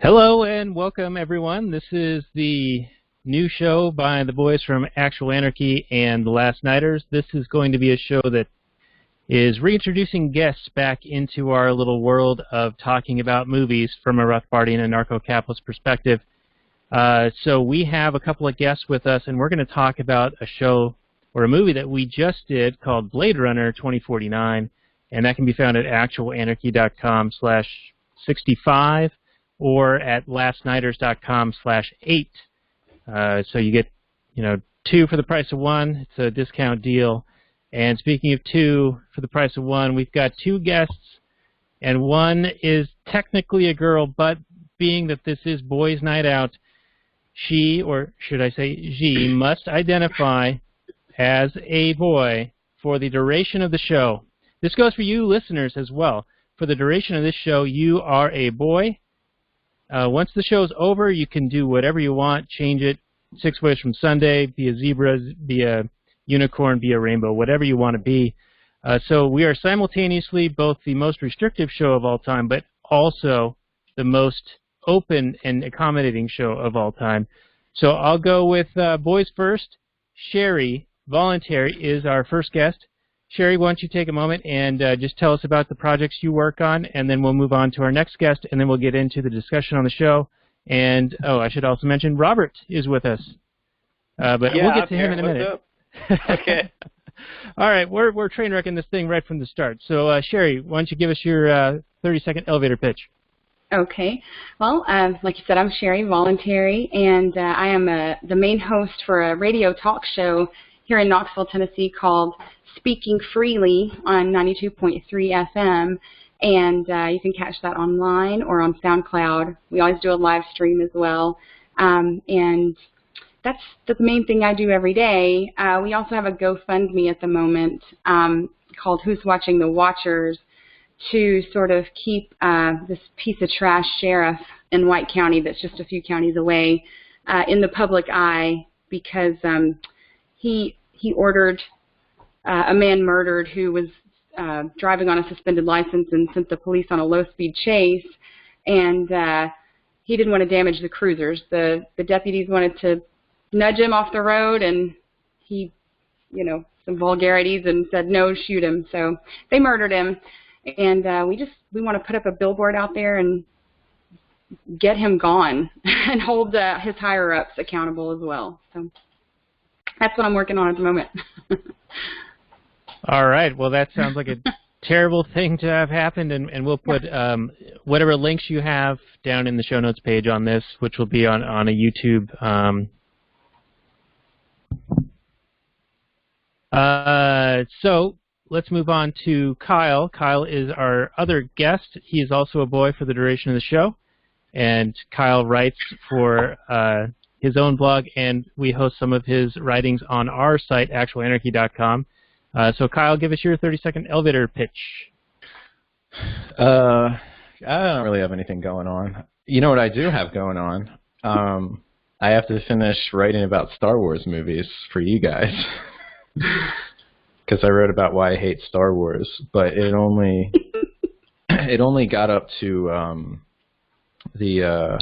Hello and welcome, everyone. This is the new show by the boys from Actual Anarchy and the Last Nighters. This is going to be a show that is reintroducing guests back into our little world of talking about movies from a Rothbardian and anarcho-capitalist perspective. So we have a couple of guests with us, and we're going to talk about a show or a movie that we just did called Blade Runner 2049, and that can be found at actualanarchy.com/65 or at lastnighters.com/8. So you get, 2 for the price of 1. It's a discount deal. And speaking of 2 for the price of 1, we've got 2 guests, and one is technically a girl, but being that this is Boys Night Out, she, or should I say she, must identify as a boy for the duration of the show. This goes for you listeners as well. For the duration of this show, you are a boy. Once the show's over, you can do whatever you want, change it 6 ways from Sunday, be a zebra, be a unicorn, be a rainbow, whatever you want to be. So we are simultaneously both the most restrictive show of all time, but also the most open and accommodating show of all time. So I'll go with boys first. Sherry, voluntary, is our first guest. Sherry, why don't you take a moment and just tell us about the projects you work on, and then we'll move on to our next guest, and then we'll get into the discussion on the show. And, I should also mention Robert is with us. But we'll get to him in a minute. Okay. All right, we're train wrecking this thing right from the start. So, Sherry, why don't you give us your 30-second elevator pitch? Okay. Well, like you said, I'm Sherry, voluntary, and I am the main host for a radio talk show here in Knoxville, Tennessee called Speaking Freely on 92.3 FM, and you can catch that online or on SoundCloud. We always do a live stream as well, and that's the main thing I do every day. We also have a GoFundMe at the moment called Who's Watching the Watchers to sort of keep this piece of trash sheriff in White County that's just a few counties away in the public eye, because he ordered a man murdered who was driving on a suspended license and sent the police on a low-speed chase, and he didn't want to damage the cruisers. The deputies wanted to nudge him off the road, and he, some vulgarities, and said, no, shoot him. So they murdered him, and we want to put up a billboard out there and get him gone and hold his higher-ups accountable as well. So that's what I'm working on at the moment. All right. Well, that sounds like a terrible thing to have happened, and we'll put whatever links you have down in the show notes page on this, which will be on a YouTube. So let's move on to Kyle. Kyle is our other guest. He is also a boy for the duration of the show, and Kyle writes for his own blog, and we host some of his writings on our site, actualanarchy.com. So, Kyle, give us your 30-second elevator pitch. I don't really have anything going on. You know what I do have going on? I have to finish writing about Star Wars movies for you guys. Because I wrote about why I hate Star Wars, but it only got up to the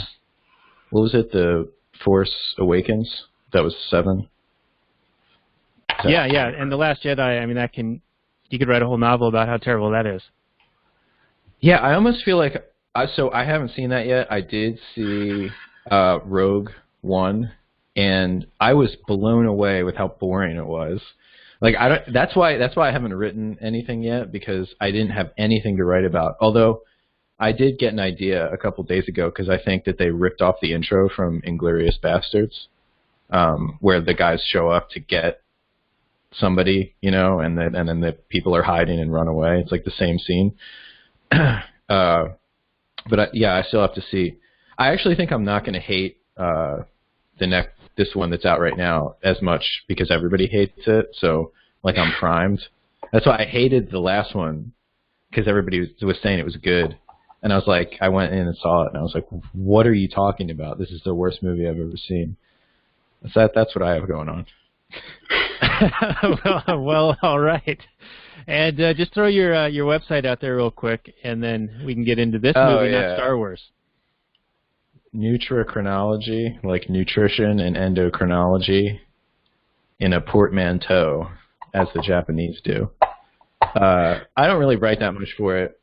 what was it? The Force Awakens. That was 7. So. Yeah, and The Last Jedi. I mean, you could write a whole novel about how terrible that is. Yeah, I almost feel like so I haven't seen that yet. I did see Rogue One, and I was blown away with how boring it was. Like that's why I haven't written anything yet, because I didn't have anything to write about. Although I did get an idea a couple days ago, because I think that they ripped off the intro from Inglourious Bastards, where the guys show up to get somebody, and then the people are hiding and run away. It's like the same scene. But I still have to see. I actually think I'm not going to hate this one that's out right now as much, because everybody hates it. So like I'm primed. That's why I hated the last one, because everybody was saying it was good. And I was like, I went in and saw it, and I was like, what are you talking about? This is the worst movie I've ever seen. So that's what I have going on. well, all right. And just throw your website out there real quick, and then we can get into this movie, not Star Wars. nutrichronology, like nutrition and endocrinology, in a portmanteau, as the Japanese do. I don't really write that much for it,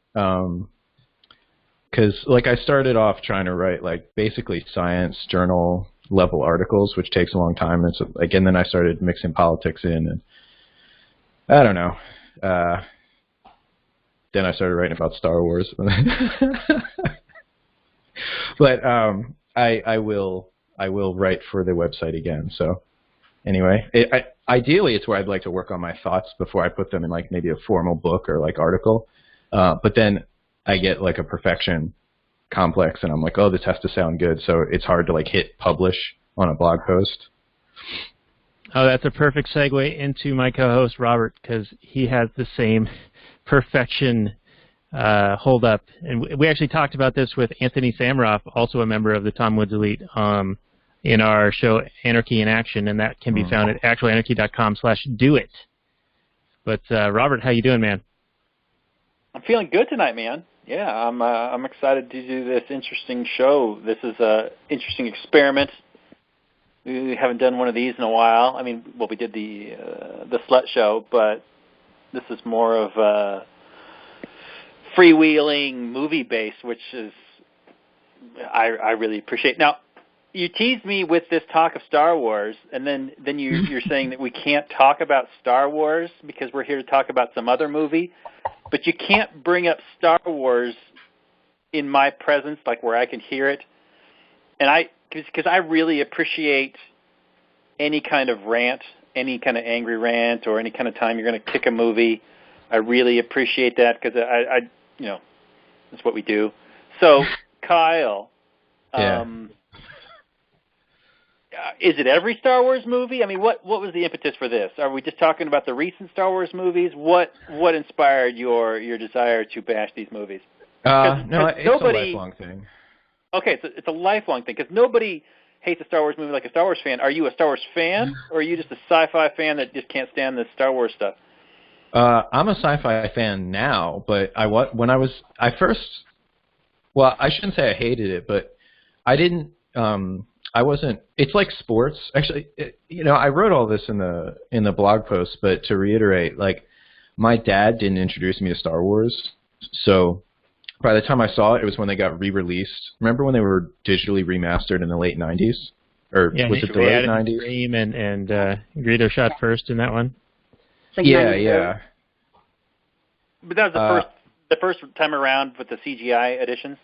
because like I started off trying to write like basically science journal level articles, which takes a long time, and so like, and then I started mixing politics in, and I don't know. Then I started writing about Star Wars. But I will write for the website again. So anyway, ideally it's where I'd like to work on my thoughts before I put them in like maybe a formal book or like article. But then I get like a perfection complex, and I'm like, oh, this has to sound good. So it's hard to like hit publish on a blog post. Oh, that's a perfect segue into my co-host Robert, because he has the same perfection hold up. And we actually talked about this with Anthony Samroff, also a member of the Tom Woods Elite, in our show Anarchy in Action, and that can be found at actualanarchy.com/doit. But Robert, how you doing, man? I'm feeling good tonight, man. Yeah, I'm excited to do this interesting show. This is a interesting experiment. We haven't done one of these in a while. I mean, well, we did the Slut Show, but this is more of a freewheeling movie base, which is I really appreciate. Now, you teased me with this talk of Star Wars, and then you're saying that we can't talk about Star Wars because we're here to talk about some other movie, but you can't bring up Star Wars in my presence, like where I can hear it, and because I really appreciate any kind of rant, any kind of angry rant, or any kind of time you're going to kick a movie. I really appreciate that because I you know, that's what we do. So, Kyle, Yeah. Is it every Star Wars movie? I mean, what was the impetus for this? Are we just talking about the recent Star Wars movies? What inspired your desire to bash these movies? No, it's a lifelong thing. Okay, so it's a lifelong thing, because nobody hates a Star Wars movie like a Star Wars fan. Are you a Star Wars fan, or are you just a sci-fi fan that just can't stand the Star Wars stuff? I'm a sci-fi fan now, but I shouldn't say I hated it, but I didn't. I wasn't. It's like sports, actually. I wrote all this in the blog post, but to reiterate, like, my dad didn't introduce me to Star Wars, so by the time I saw it, it was when they got re-released. Remember when they were digitally remastered in the late 90s? Or yeah, was it the late 90s? Dream and Greedo shot first in that one. Like Yeah. But that was the first time around with the CGI editions?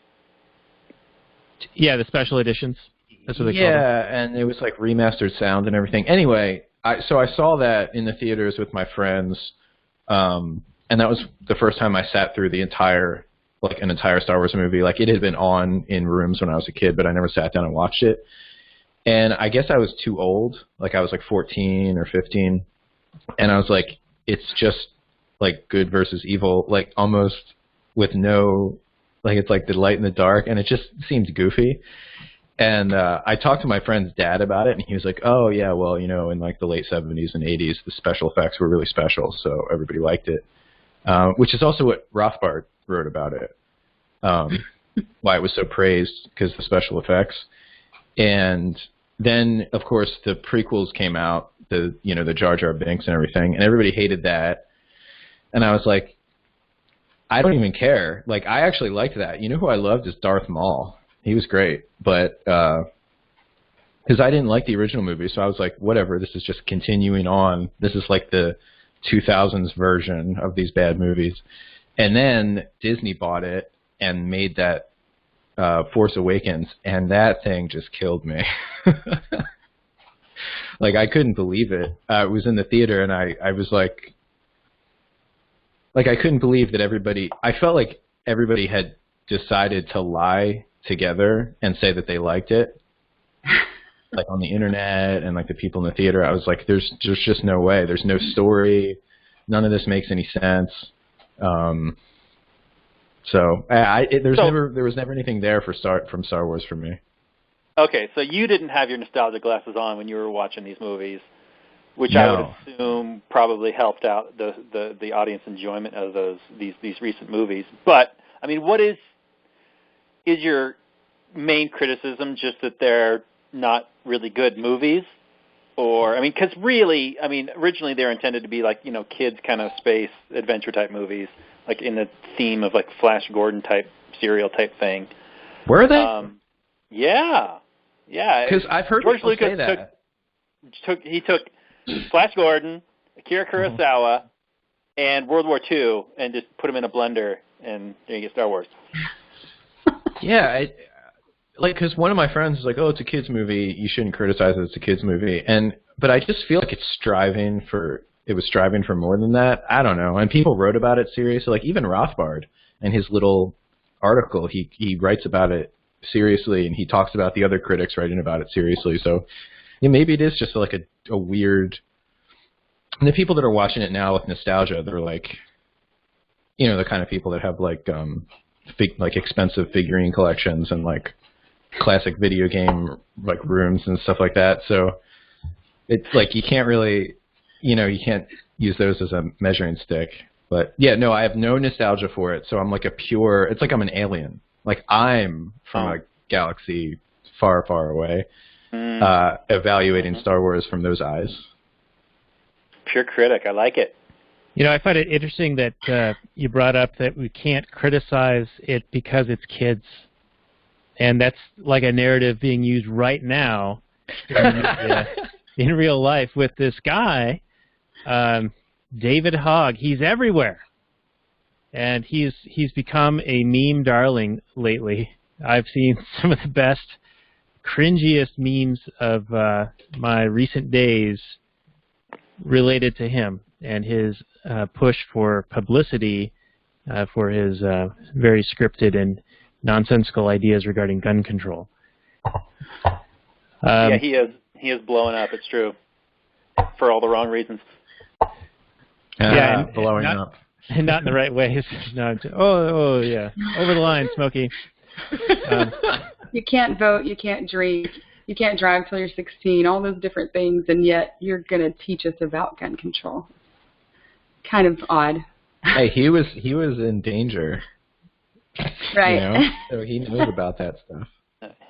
Yeah, the special editions. That's what they call them. Yeah, and it was like remastered sound and everything. Anyway, so I saw that in the theaters with my friends, and that was the first time I sat through an entire Star Wars movie. Like, it had been on in rooms when I was a kid, but I never sat down and watched it. And I guess I was too old. Like, I was like 14 or 15, and I was like, it's just like good versus evil, like almost with no, like, it's like the light and the dark, and it just seemed goofy. And I talked to my friend's dad about it, and he was like, oh, yeah, well, in like the late 70s and 80s, the special effects were really special, so everybody liked it, which is also what Rothbard wrote about it, why it was so praised, because of the special effects. And then, of course, the prequels came out, the Jar Jar Binks and everything, and everybody hated that. And I was like, I don't even care. Like, I actually liked that. You know who I loved is Darth Maul. He was great, but because I didn't like the original movie, so I was like, whatever, this is just continuing on. This is like the 2000s version of these bad movies. And then Disney bought it and made that Force Awakens, and that thing just killed me. Like, I couldn't believe it. I was in the theater, and I was like, I couldn't believe that I felt like everybody had decided to lie together and say that they liked it, like on the internet and like the people in the theater. I was like, there's just no way. There's no story. None of this makes any sense. So there was never anything there from Star Wars for me. Okay, so you didn't have your nostalgia glasses on when you were watching these movies, which No. I would assume probably helped out the audience enjoyment of these recent movies. But I mean, what is your main criticism just that they're not really good movies? Or, I mean, because really, I mean, originally they were intended to be like, you know, kids kind of space adventure type movies, like in the theme of like Flash Gordon type serial type thing. Were they? Yeah. Because I've heard George people Lucas say that. took Flash Gordon, Akira Kurosawa, and World War II, and just put them in a blender, and there you get Star Wars. Yeah, because one of my friends was like, "Oh, it's a kids movie. You shouldn't criticize it. It's a kids movie." But I just feel like it was striving for more than that. I don't know. And people wrote about it seriously. Like even Rothbard in his little article, he writes about it seriously, and he talks about the other critics writing about it seriously. So yeah, maybe it is just like a weird. And the people that are watching it now with nostalgia, they're like, you know, the kind of people that have like expensive figurine collections and like classic video game like rooms and stuff like that. So it's like you can't really, you know, you can't use those as a measuring stick. But yeah, no, I have no nostalgia for it. So I'm like it's like I'm an alien. Like I'm from a galaxy far, far away, evaluating Star Wars from those eyes. Pure critic. I like it. You know, I find it interesting that you brought up that we can't criticize it because it's kids. And that's like a narrative being used right now in real life with this guy, David Hogg. He's everywhere. And he's become a meme darling lately. I've seen some of the best, cringiest memes of my recent days related to him and his push for publicity for his very scripted and nonsensical ideas regarding gun control. Yeah, he is blowing up. It's true, for all the wrong reasons. Yeah, and blowing up, and not in the right ways. No, oh yeah, over the line, Smokey. You can't vote. You can't drink. You can't drive till you're 16. All those different things, and yet you're going to teach us about gun control. Kind of odd. Hey, he was in danger. Right. You know? So he knows about that stuff.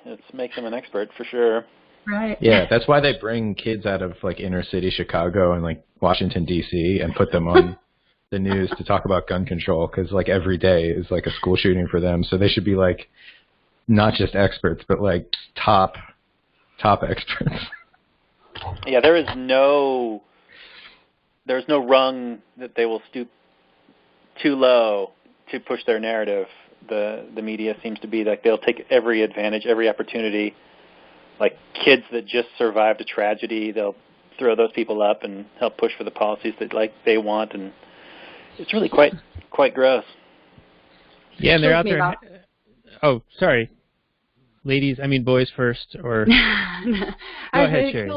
It makes him an expert for sure. Right. Yeah, that's why they bring kids out of like inner city Chicago and like Washington D.C. and put them on the news to talk about gun control, because like every day is like a school shooting for them. So they should be like not just experts, but like top experts. Yeah, there's no rung that they will stoop too low to push their narrative. The media seems to be like they'll take every advantage, every opportunity. Like kids that just survived a tragedy, they'll throw those people up and help push for the policies that they want, and it's really quite gross. Yeah, and they're out there. Oh, sorry. Ladies, I mean boys first, or go ahead, Sherry.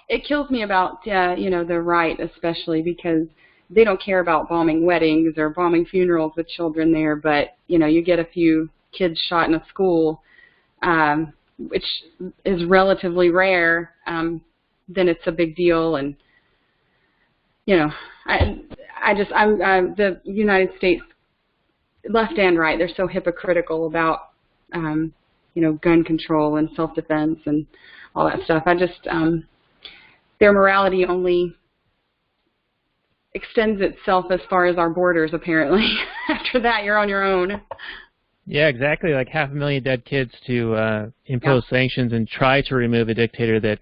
It kills me about the right, especially because they don't care about bombing weddings or bombing funerals with children there, but you get a few kids shot in a school, which is relatively rare. Then it's a big deal, and the United States, left and right, they're so hypocritical about gun control and self-defense and all that stuff. Their morality only extends itself as far as our borders, apparently. After that, you're on your own. Yeah, exactly. Like 500,000 dead kids to impose sanctions and try to remove a dictator that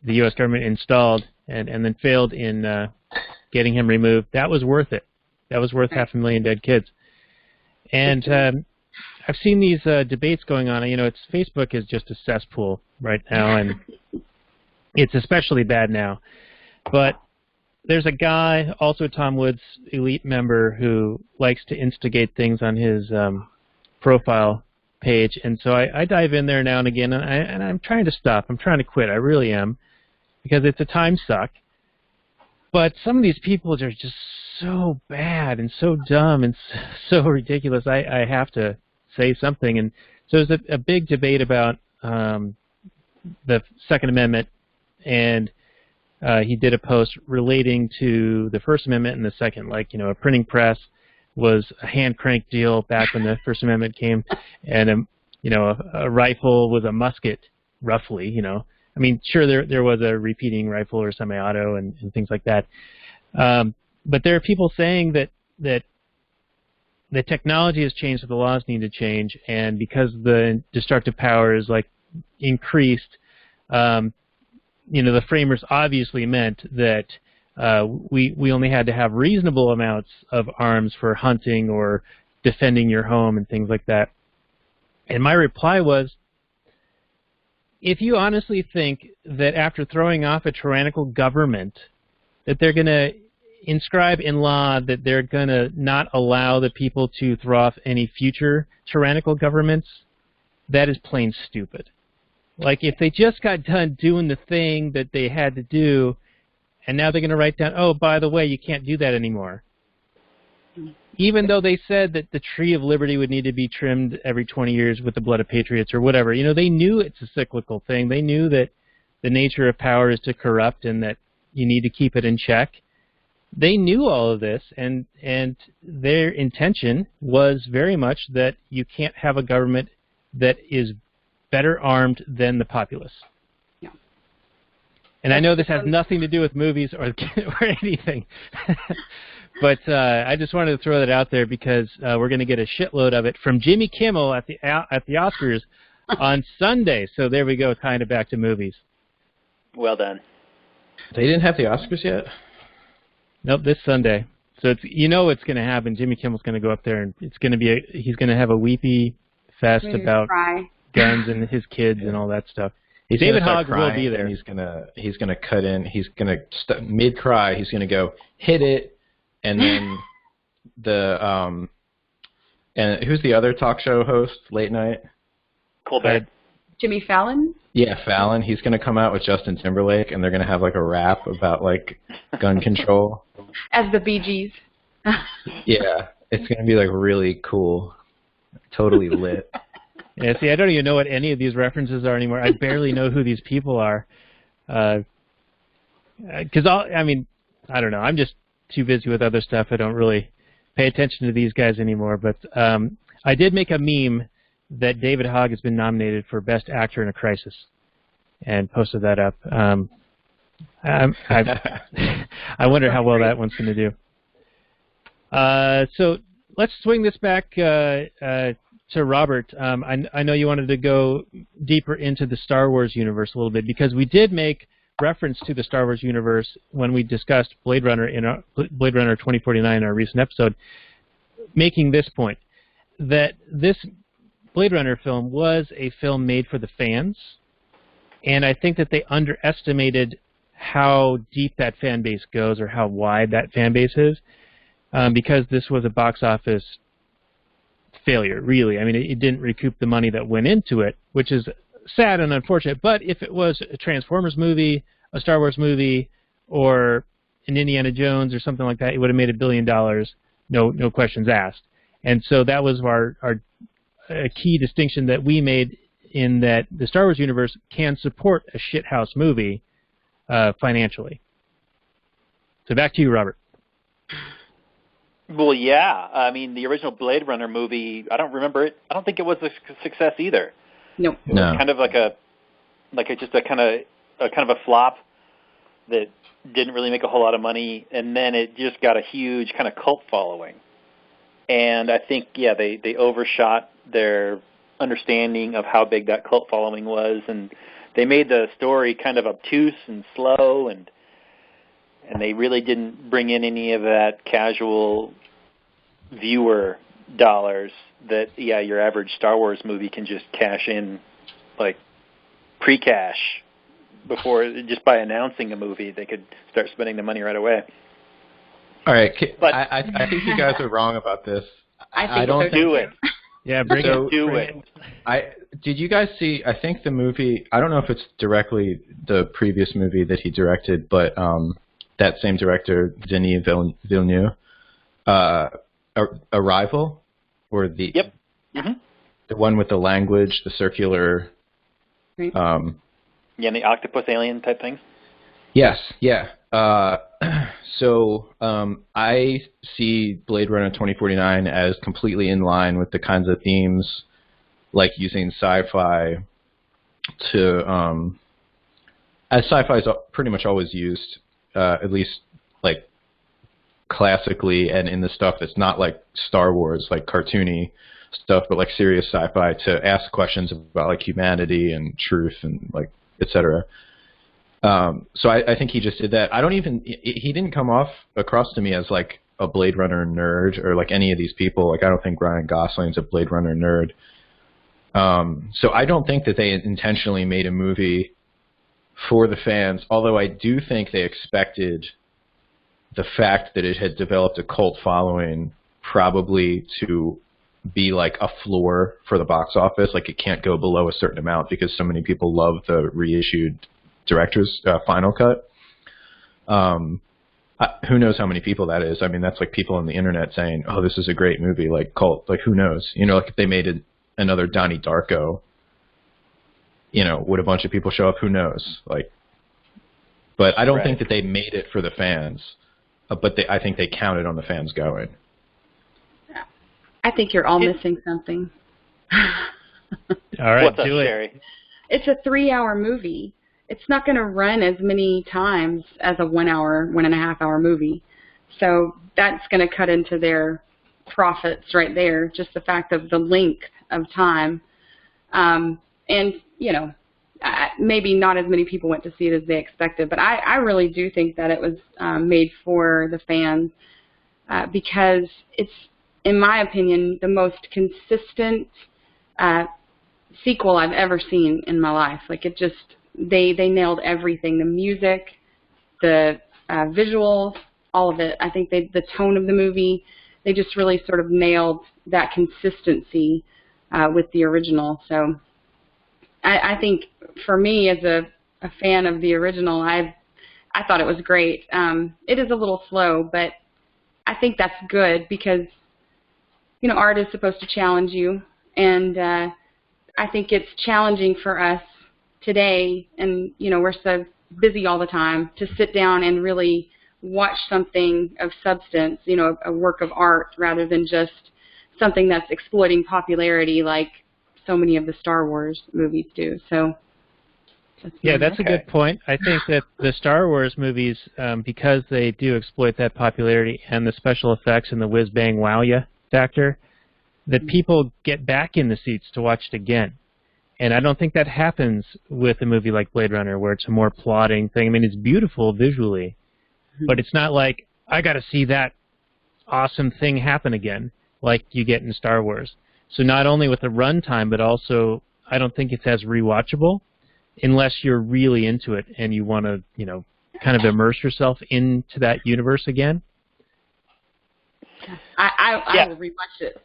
the U.S. government installed and then failed in getting him removed. That was worth it. That was worth 500,000 dead kids. And I've seen these debates going on. Facebook is just a cesspool right now, and it's especially bad now. But there's a guy, also Tom Woods' elite member, who likes to instigate things on his profile page. And so I dive in there now and again, and I'm trying to stop. I'm trying to quit. I really am, because it's a time suck. But some of these people are just so bad and so dumb and so ridiculous. I have to say something. And so there's a big debate about the Second Amendment, and he did a post relating to the First Amendment and the Second. Like, a printing press was a hand crank deal back when the First Amendment came, and a rifle with a musket, roughly. I mean, sure, there was a repeating rifle or semi-auto and things like that. But there are people saying that the technology has changed, so the laws need to change, and because the destructive power is increased, the framers obviously meant that we only had to have reasonable amounts of arms for hunting or defending your home and things like that. And my reply was, if you honestly think that after throwing off a tyrannical government that they're going to inscribe in law that they're going to not allow the people to throw off any future tyrannical governments, that is plain stupid. If they just got done doing the thing that they had to do, and now they're going to write down, oh, by the way, you can't do that anymore. Even though they said that the tree of liberty would need to be trimmed every 20 years with the blood of patriots or whatever, they knew it's a cyclical thing. They knew that the nature of power is to corrupt and that you need to keep it in check. They knew all of this, and their intention was very much that you can't have a government that is better armed than the populace. Yeah. And I know this has nothing to do with movies or anything, but I just wanted to throw that out there because we're going to get a shitload of it from Jimmy Kimmel at the Oscars on Sunday. So there we go, tying it back to movies. Well done. They didn't have the Oscars yet? Nope, this Sunday. So it's what's going to happen. Jimmy Kimmel's going to go up there, and it's going to be he's going to have a weepy fest about guns and his kids and all that stuff. David Hogg will be there. He's gonna cut in. He's gonna mid cry. He's gonna go hit it, and then and who's the other talk show host late night? Colbert. Jimmy Fallon? Yeah, Fallon. He's going to come out with Justin Timberlake, and they're going to have a rap about gun control. As the Bee Gees. Yeah, it's going to be really cool, totally lit. Yeah, see, I don't even know what any of these references are anymore. I barely know who these people are, because I don't know. I'm just too busy with other stuff. I don't really pay attention to these guys anymore. But I did make a meme that David Hogg has been nominated for Best Actor in a Crisis, and posted that up. I wonder how well that one's going to do. So let's swing this back to Robert. I know you wanted to go deeper into the Star Wars universe a little bit, because we did make reference to the Star Wars universe when we discussed Blade Runner 2049 in our recent episode, making this point, that this Blade Runner film was a film made for the fans, and I think that they underestimated how deep that fan base goes, or how wide that fan base is, because this was a box office failure, really. I mean, it didn't recoup the money that went into it, which is sad and unfortunate. But if it was a Transformers movie, a Star Wars movie, or an Indiana Jones or something like that, it would have made $1 billion, no questions asked. And so that was our key distinction that we made, in that the Star Wars universe can support a shithouse movie financially. So back to you, Robert. Well, yeah. I mean, the original Blade Runner movie, I don't remember it. I don't think it was a success either. No. It was kind of just a kind of a flop that didn't really make a whole lot of money, and then it just got a huge kind of cult following. And I think, yeah, they overshot their understanding of how big that cult following was, and they made the story kind of obtuse and slow, and they really didn't bring in any of that casual viewer dollars that, yeah, your average Star Wars movie can just cash in, pre-cash, before, just by announcing a movie, they could start spending the money right away. All right, but I think you guys are wrong about this. I don't think do it. Yeah, do it. Did you guys see? I think the movie. I don't know if it's directly the previous movie that he directed, but that same director, Denis Villeneuve, Arrival, or the Yep. Mm-hmm. The one with the language, the circular. Right. Yeah, and the octopus alien type thing. Yes. Yeah. So I see Blade Runner 2049 as completely in line with the kinds of themes like using sci-fi to, as sci-fi is pretty much always used, at least like classically and in the stuff that's not like Star Wars, like cartoony stuff, but like serious sci-fi, to ask questions about like humanity and truth and like etc. So I think he just did that. He didn't come across to me as like a Blade Runner nerd or like any of these people. Like I don't think Ryan Gosling's a Blade Runner nerd. So I don't think that they intentionally made a movie for the fans, although I do think they expected the fact that it had developed a cult following probably to be like a floor for the box office. Like it can't go below a certain amount because so many people love the reissued director's final cut. Who knows how many people that is? I mean, that's like people on the internet saying, "Oh, this is a great movie," like cult. Like who knows? You know, like if they made another Donnie Darko, you know, would a bunch of people show up? Who knows? Like, but I don't think that they made it for the fans. But I think they counted on the fans going. I think you're all missing something. All right, What's up, do it. Sherry? It's a 3-hour movie. It's not going to run as many times as a 1 hour, 1.5 hour movie. So that's going to cut into their profits right there, just the fact of the length of time. And, you know, maybe not as many people went to see it as they expected, but I really do think that it was made for the fans because it's, in my opinion, the most consistent sequel I've ever seen in my life. Like it just, they nailed everything, the music, the visuals, all of it. I think the tone of the movie, they just really sort of nailed that consistency with the original. So I think for me as a fan of the original, I thought it was great. It is a little slow, but I think that's good because, you know, art is supposed to challenge you, and I think it's challenging for us today, and, you know, we're so busy all the time, to sit down and really watch something of substance, you know, a work of art, rather than just something that's exploiting popularity like so many of the Star Wars movies do. So that's a good point. I think that the Star Wars movies, because they do exploit that popularity and the special effects and the whiz-bang wow-ya factor, that people get back in the seats to watch it again. And I don't think that happens with a movie like Blade Runner, where it's a more plodding thing. I mean, it's beautiful visually, but it's not like, I got to see that awesome thing happen again, like you get in Star Wars. So not only with the runtime, but also I don't think it's as rewatchable unless you're really into it and you want to, you know, kind of immerse yourself into that universe again. I will rewatch it.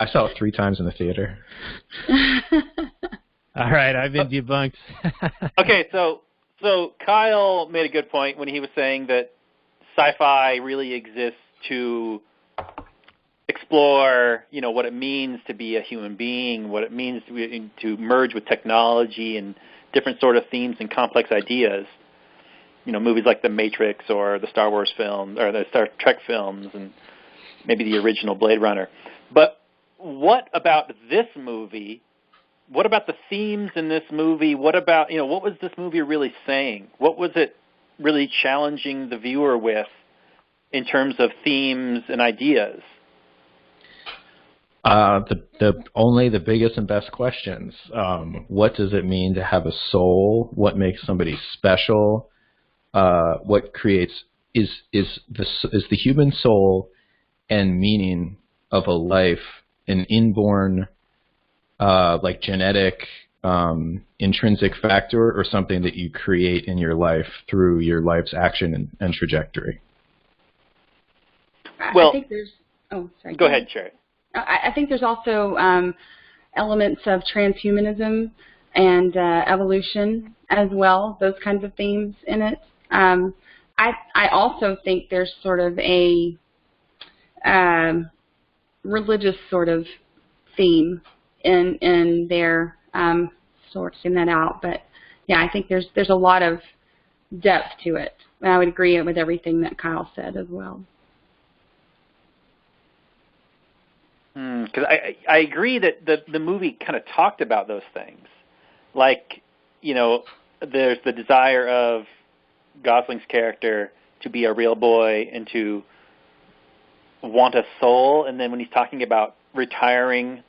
I saw it 3 times in the theater. All right, I've been debunked. Okay, so Kyle made a good point when he was saying that sci-fi really exists to explore, you know, what it means to be a human being, what it means to merge with technology and different sort of themes and complex ideas. You know, movies like The Matrix or the Star Wars film or the Star Trek films and maybe the original Blade Runner. But what about this movie? What about the themes in this movie? What about, you know, what was this movie really saying? What was it really challenging the viewer with in terms of themes and ideas? Only the biggest and best questions. What does it mean to have a soul? What makes somebody special? What creates is the human soul and meaning of a life an inborn, like genetic, intrinsic factor, or something that you create in your life through your life's action and trajectory? Well, I think there's. Oh, sorry. Go ahead, Sherry. I think there's also elements of transhumanism and evolution as well, those kinds of themes in it. I also think there's sort of a religious sort of theme in there, sorting that out. But yeah, I think there's a lot of depth to it. And I would agree with everything that Kyle said as well. because I agree that the movie kind of talked about those things. Like, you know, there's the desire of Gosling's character to be a real boy and to want a soul, and then when he's talking about retiring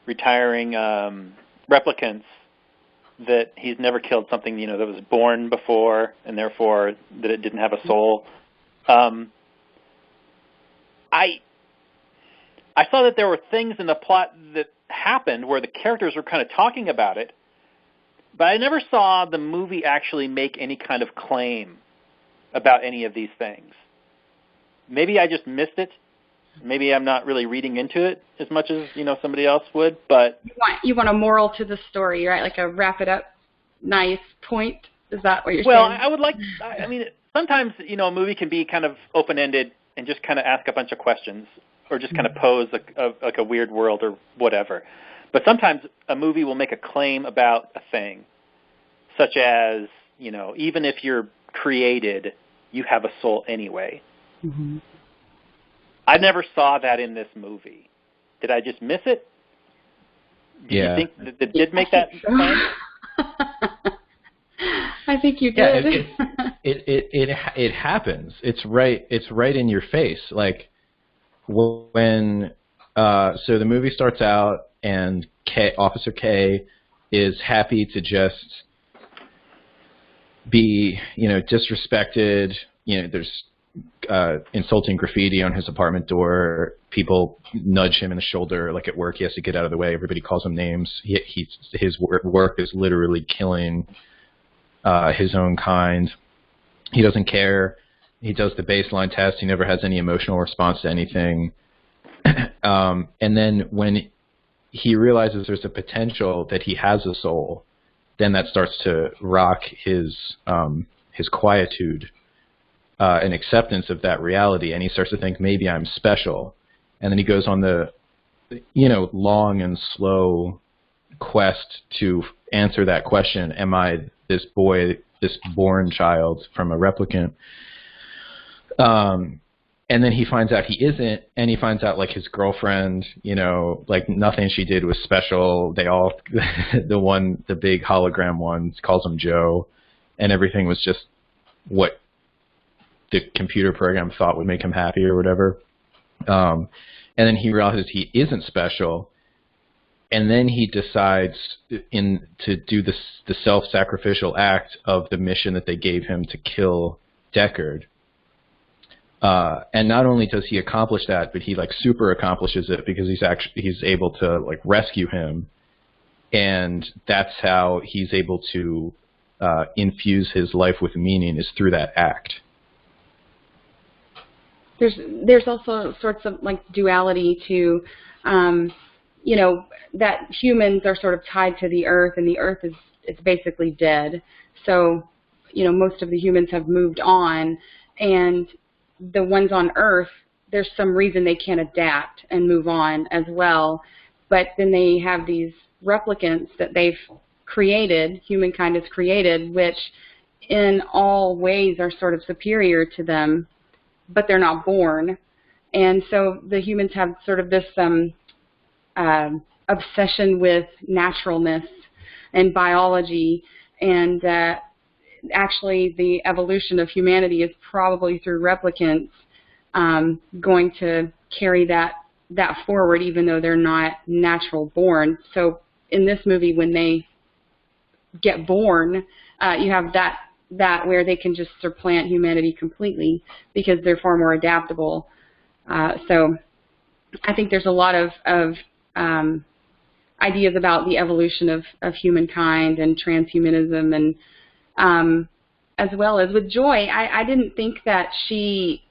replicants, that he's never killed something, you know, that was born before, and therefore that it didn't have a soul. I saw that there were things in the plot that happened where the characters were kind of talking about it, but I never saw the movie actually make any kind of claim about any of these things. Maybe I just missed it. Maybe I'm not really reading into it as much as, you know, somebody else would, but... You want a moral to the story, right? Like a wrap it up nice point? Is that what you're saying? Well, I would like... I mean, sometimes, you know, a movie can be kind of open-ended and just kind of ask a bunch of questions or just kind of pose like a weird world or whatever. But sometimes a movie will make a claim about a thing, such as, you know, even if you're created, you have a soul anyway. Mm-hmm. I never saw that in this movie. Did I just miss it? Do you think that it did make that claim? I think you did. It happens. It's right in your face. Like when so the movie starts out and Officer K is happy to just be, you know, disrespected. You know, there's insulting graffiti on his apartment door. People nudge him in the shoulder, like at work. He has to get out of the way. Everybody calls him names. His work is literally killing his own kind. He doesn't care. He does the baseline test. He never has any emotional response to anything. And then when he realizes there's a potential that he has a soul, then that starts to rock his quietude. An acceptance of that reality, and he starts to think, maybe I'm special. And then he goes on the, you know, long and slow quest to answer that question, am I this boy, this born child from a replicant? And then he finds out he isn't, and he finds out, like, his girlfriend, you know, like, nothing she did was special. They all, the big hologram one calls him Joe, and everything was just what the computer program thought would make him happy or whatever. And then he realizes he isn't special. And then he decides to do the self-sacrificial act of the mission that they gave him to kill Deckard. And not only does he accomplish that, but he like super accomplishes it because he's able to like rescue him. And that's how he's able to infuse his life with meaning, is through that act. There's also sorts of like duality to, you know, that humans are sort of tied to the earth, and the earth it's basically dead. So, you know, most of the humans have moved on, and the ones on earth, there's some reason they can't adapt and move on as well. But then they have these replicants that they've created, humankind has created, which in all ways are sort of superior to them, but they're not born. And so the humans have sort of this obsession with naturalness and biology, and actually the evolution of humanity is probably through replicants going to carry that forward, even though they're not natural born. So in this movie, when they get born, you have that where they can just supplant humanity completely because they're far more adaptable. So I think there's a lot of ideas about the evolution of humankind and transhumanism, and as well as with Joy, I didn't think that she,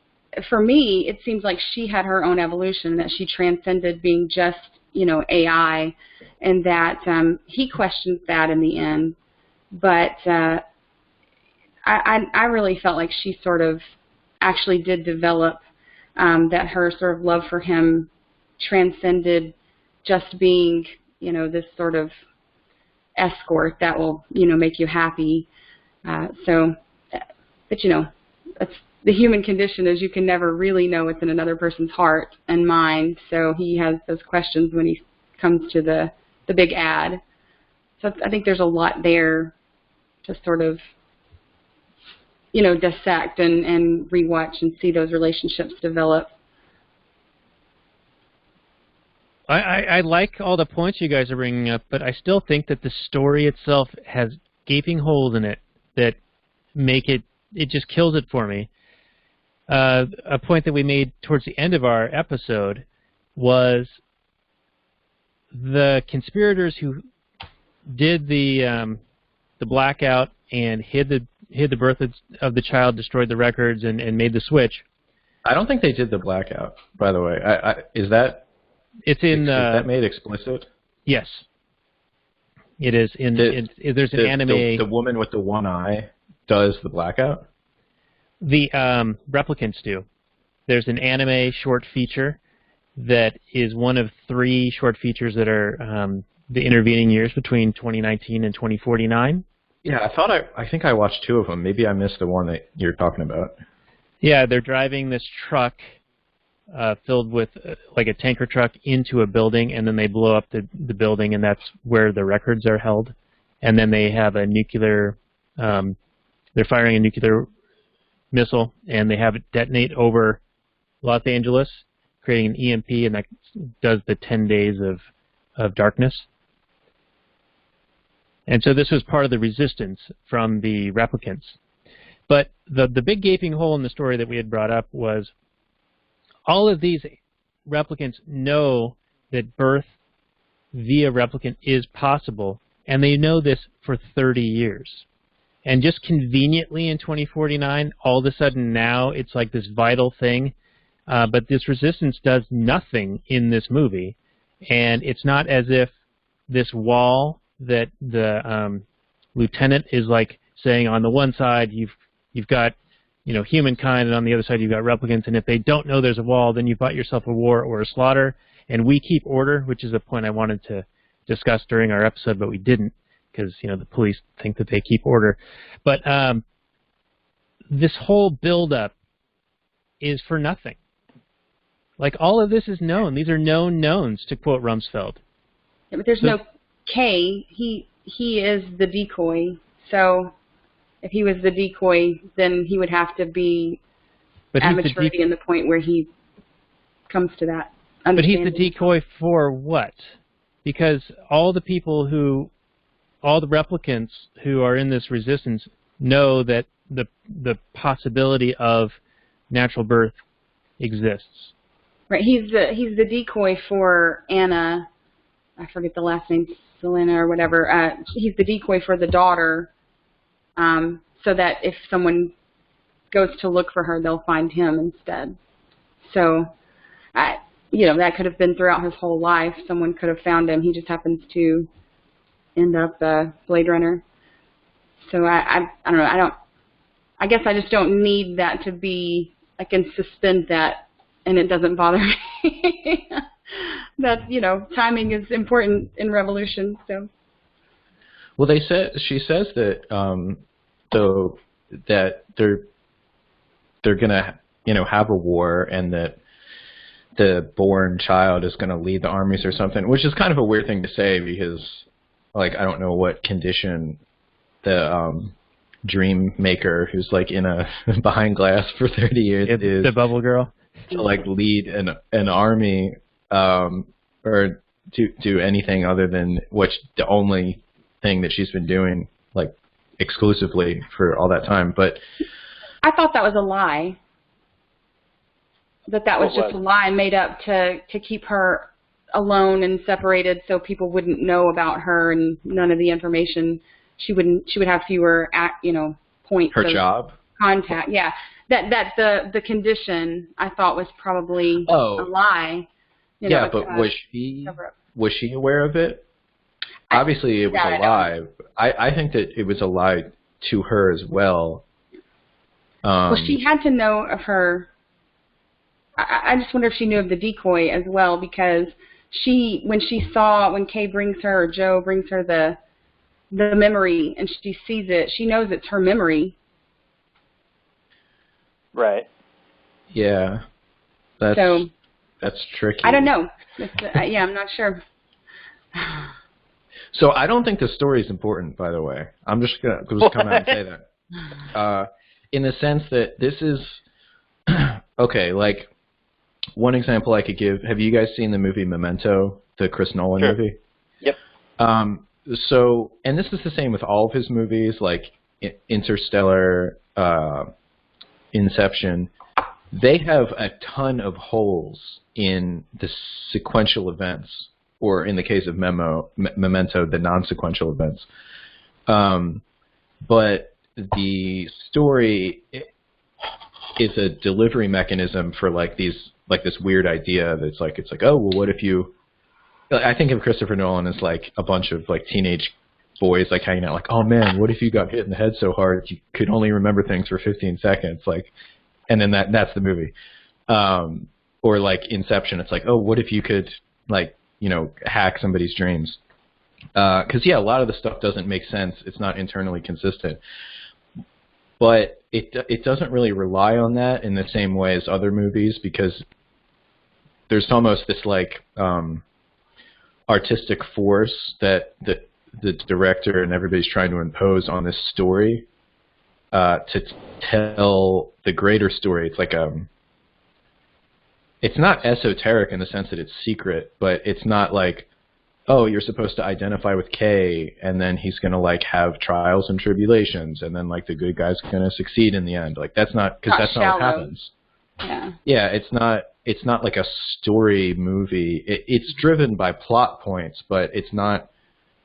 for me, it seems like she had her own evolution, that she transcended being just, you know, AI, and that he questions that in the end. But I really felt like she sort of actually did develop, that her sort of love for him transcended just being, you know, this sort of escort that will, you know, make you happy. But you know, the human condition is you can never really know what's in another person's heart and mind. So he has those questions when he comes to the big ad. So I think there's a lot there to sort of, dissect and rewatch and see those relationships develop. I like all the points you guys are bringing up, but I still think that the story itself has gaping holes in it that make it just kills it for me. A point that we made towards the end of our episode was the conspirators who did the blackout and hid the birth of the child, destroyed the records, and made the switch. I don't think they did the blackout, by the way. Is that made explicit? Yes, it is. There's an anime. The woman with the one eye does the blackout. The replicants do. There's an anime short feature that is one of 3 short features that are the intervening years between 2019 and 2049. Yeah, I think I watched 2 of them. Maybe I missed the one that you're talking about. Yeah, they're driving this truck filled with like a tanker truck into a building, and then they blow up the building, and that's where the records are held. And then they have a nuclear, they're firing a nuclear missile, and they have it detonate over Los Angeles, creating an EMP, and that does the 10 days of darkness. And so this was part of the resistance from the replicants. But the big gaping hole in the story that we had brought up was all of these replicants know that birth via replicant is possible, and they know this for 30 years. And just conveniently in 2049, all of a sudden now it's like this vital thing. But this resistance does nothing in this movie. And it's not as if this wall that the lieutenant is like saying on the one side you've got humankind, and on the other side you've got replicants, and if they don't know there's a wall, then you've bought yourself a war or a slaughter. And we keep order, which is a point I wanted to discuss during our episode, but we didn't, because the police think that they keep order. But this whole build-up is for nothing. Like, all of this is known. These are known knowns, to quote Rumsfeld. Yeah, but there's no K. He is the decoy. So if he was the decoy, then he would have to be at maturity in the point where he comes to that understanding. But he's the decoy for what? Because all the replicants who are in this resistance know that the possibility of natural birth exists. Right, he's the decoy for Anna. I forget the last name, Selena or whatever. He's the decoy for the daughter, so that if someone goes to look for her, they'll find him instead. So, that could have been throughout his whole life. Someone could have found him. He just happens to end up Blade Runner. So I don't know. I guess I just don't need that to be. I can suspend that, and it doesn't bother me. That timing is important in revolution. So. Well, she says that that they're gonna have a war, and that the born child is gonna lead the armies or something, which is kind of a weird thing to say because, like, I don't know what condition the dream maker who's like in a behind glass for 30 years is the bubble girl to like lead an army or do anything other than the only thing that she's been doing like exclusively for all that time. But I thought that was a lie. That was just a lie made up to keep her alone and separated so people wouldn't know about her and none of the information. She would have fewer points her of job contact. Yeah. That the condition I thought was probably a lie. But was she aware of it? Obviously, it was a lie. I think that it was a lie to her as well. Well, she had to know of her. I just wonder if she knew of the decoy as well, because when Kay brings her, or Joe brings her the memory, and she sees it, she knows it's her memory. Right. Yeah, that's tricky. I don't know. Yeah, I'm not sure. So I don't think the story is important, by the way. I'm just going to come out and say that. In the sense that this is, okay, like, one example I could give, have you guys seen the movie Memento, the Chris Nolan movie? Yep. So, and this is the same with all of his movies, like Interstellar, Inception. They have a ton of holes in the sequential events, or in the case of Memento, the non-sequential events. But the story is a delivery mechanism for like this weird idea that's like, it's like, oh, well, what if you, I think of Christopher Nolan as like a bunch of like teenage boys like hanging out like, oh man, what if you got hit in the head so hard you could only remember things for 15 seconds? Like, and then that's the movie. Or like Inception, it's like, oh, what if you could like, you know, hack somebody's dreams? Because yeah, a lot of the stuff doesn't make sense. It's not internally consistent. But it doesn't really rely on that in the same way as other movies, because there's almost this like artistic force that the director and everybody's trying to impose on this story to tell the greater story. It's like it's not esoteric in the sense that it's secret, but it's not like, oh, you're supposed to identify with K, and then he's going to like have trials and tribulations, and then like the good guy's going to succeed in the end. Like that's not, because that's not what happens. Yeah. Yeah, it's not like a story movie. It's driven by plot points, but it's not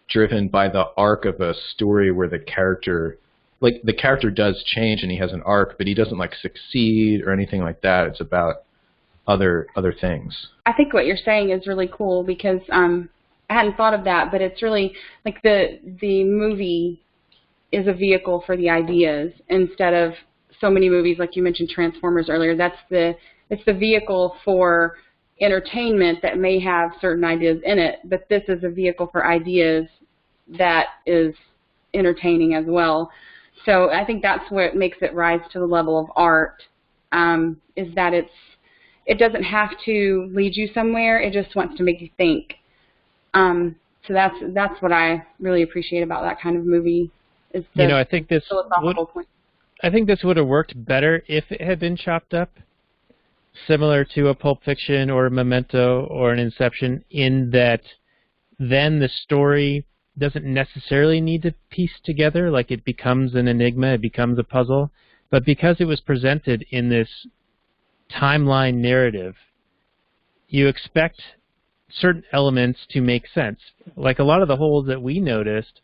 driven by the arc of a story where the character does change and he has an arc, but he doesn't like succeed or anything like that. It's about other things. I think what you're saying is really cool, because I hadn't thought of that, but it's really like the movie is a vehicle for the ideas instead of so many movies like you mentioned Transformers earlier. It's the vehicle for entertainment that may have certain ideas in it, but this is a vehicle for ideas that is entertaining as well. So I think that's what makes it rise to the level of art, is that it doesn't have to lead you somewhere. It just wants to make you think. So that's what I really appreciate about that kind of movie. Is the I think this philosophical point. I think this would have worked better if it had been chopped up, similar to a Pulp Fiction or a Memento or an Inception, in that then the story doesn't necessarily need to piece together, like it becomes an enigma, it becomes a puzzle, but because it was presented in this timeline narrative, you expect certain elements to make sense. Like a lot of the holes that we noticed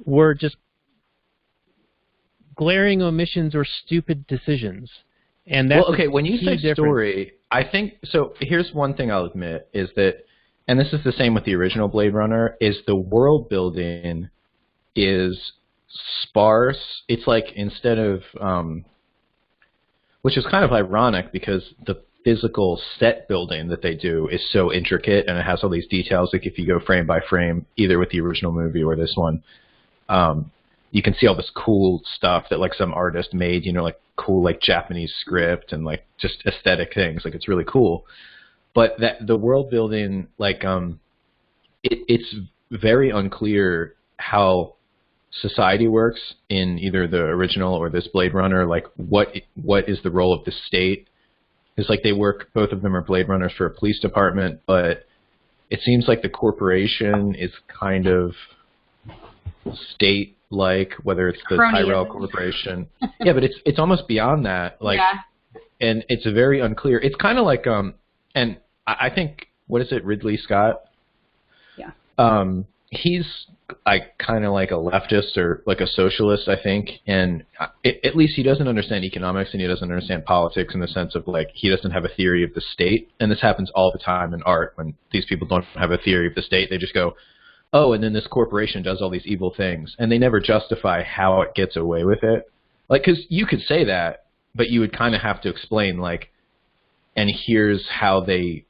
were just glaring omissions or stupid decisions. And that's well, okay, when you say difference. story, I think, so here's one thing I'll admit, is that, and this is the same with the original Blade Runner, is the world building is sparse. It's like instead of, which is kind of ironic because the physical set building that they do is so intricate and it has all these details. Like if you go frame by frame, either with the original movie or this one, you can see all this cool stuff that like some artist made, like cool like Japanese script and like just aesthetic things. Like it's really cool. But that the world building, like it's very unclear how society works in either the original or this Blade Runner. Like what is the role of the state? It's like they work, both of them are Blade Runners for a police department, but it seems like the corporation is kind of state-like, whether it's the Tyrell Corporation. Yeah, but it's almost beyond that. Like, yeah. And it's very unclear. It's kind of like, and I think, what is it, Ridley Scott? Yeah. He's like kind of like a leftist or like a socialist, I think, and at least he doesn't understand economics and he doesn't understand politics in the sense of like he doesn't have a theory of the state. And this happens all the time in art when these people don't have a theory of the state. They just go, oh, and then this corporation does all these evil things, and they never justify how it gets away with it. Like, because you could say that, but you would kind of have to explain like, and here's how they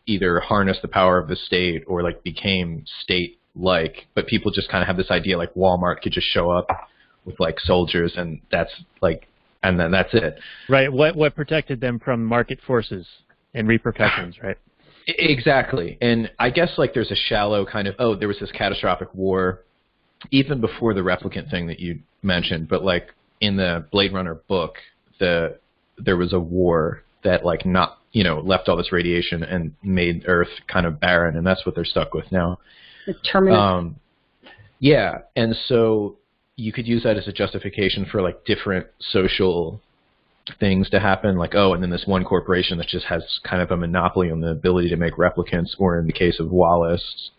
either harness the power of the state or like became state-like, but people just kind of have this idea like Walmart could just show up with like soldiers and that's like and then that's it. Right. What protected them from market forces and repercussions, right? Exactly. And I guess like there's a shallow kind of, there was this catastrophic war even before the replicant thing that you mentioned, but like in the Blade Runner book, there was a war that like left all this radiation and made Earth kind of barren, and that's what they're stuck with now. The terminus. Yeah, and so you could use that as a justification for like different social things to happen, like, and then this one corporation that just has kind of a monopoly on the ability to make replicants, or in the case of Wallace,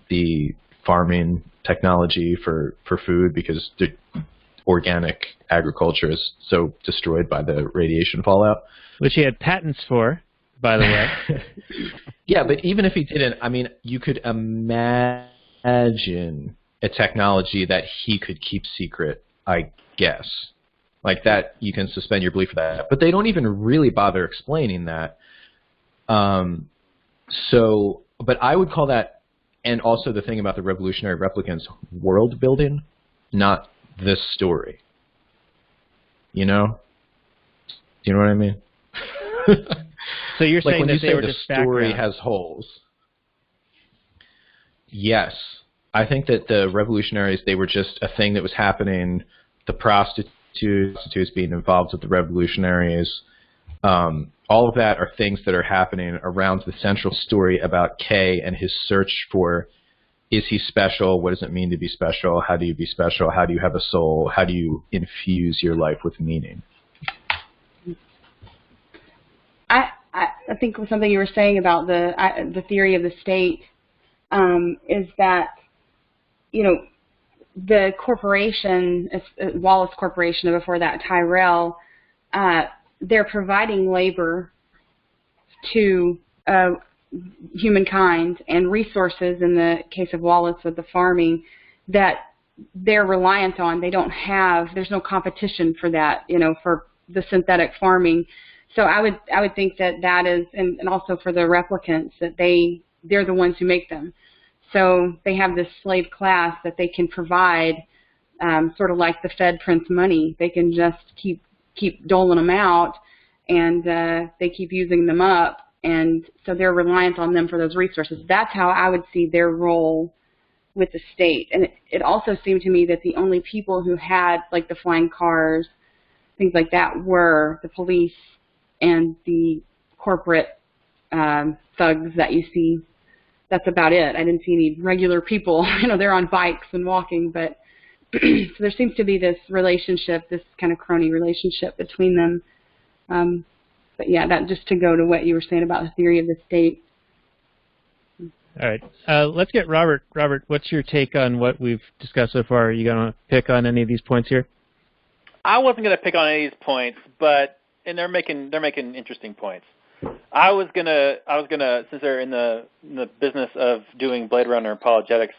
the farming technology for food, because the organic agriculture is so destroyed by the radiation fallout. Which he had patents for, by the way. Yeah, but even if he didn't, I mean, you could imagine a technology that he could keep secret, I guess. Like that, you can suspend your belief for that. But they don't even really bother explaining that. But I would call that, and also the thing about the revolutionary replicants, world building, not this story. You know? Do you know what I mean? So you're saying when that you they say were the just story background. has holes. Yes. I think that the revolutionaries, they were just a thing that was happening. The prostitutes being involved with the revolutionaries. All of that are things that are happening around the central story about Kay and his search for, is he special? What does it mean to be special? How do you be special? How do you have a soul? How do you infuse your life with meaning? I think something you were saying about the theory of the state is that, the corporation, Wallace Corporation, and before that Tyrell, they're providing labor to humankind and resources, in the case of Wallace with the farming, that they're reliant on. They don't have, there's no competition for that, for the synthetic farming. So I would think that is, and also for the replicants, that they're the ones who make them. So they have this slave class that they can provide, sort of like the Fed prints money. They can just keep doling them out, and they keep using them up, and so they're reliant on them for those resources. That's how I would see their role with the state. And it also seemed to me that the only people who had like the flying cars, things like that, were the police and the corporate thugs that you see. That's about it. I didn't see any regular people. They're on bikes and walking, but so there seems to be this relationship, this kind of crony relationship between them. But yeah, that just to go to what you were saying about the theory of the state. All right. Let's get Robert. Robert, what's your take on what we've discussed so far? Are you going to pick on any of these points here? I wasn't going to pick on any of these points, and they're making interesting points. I was gonna since they're in the business of doing Blade Runner apologetics,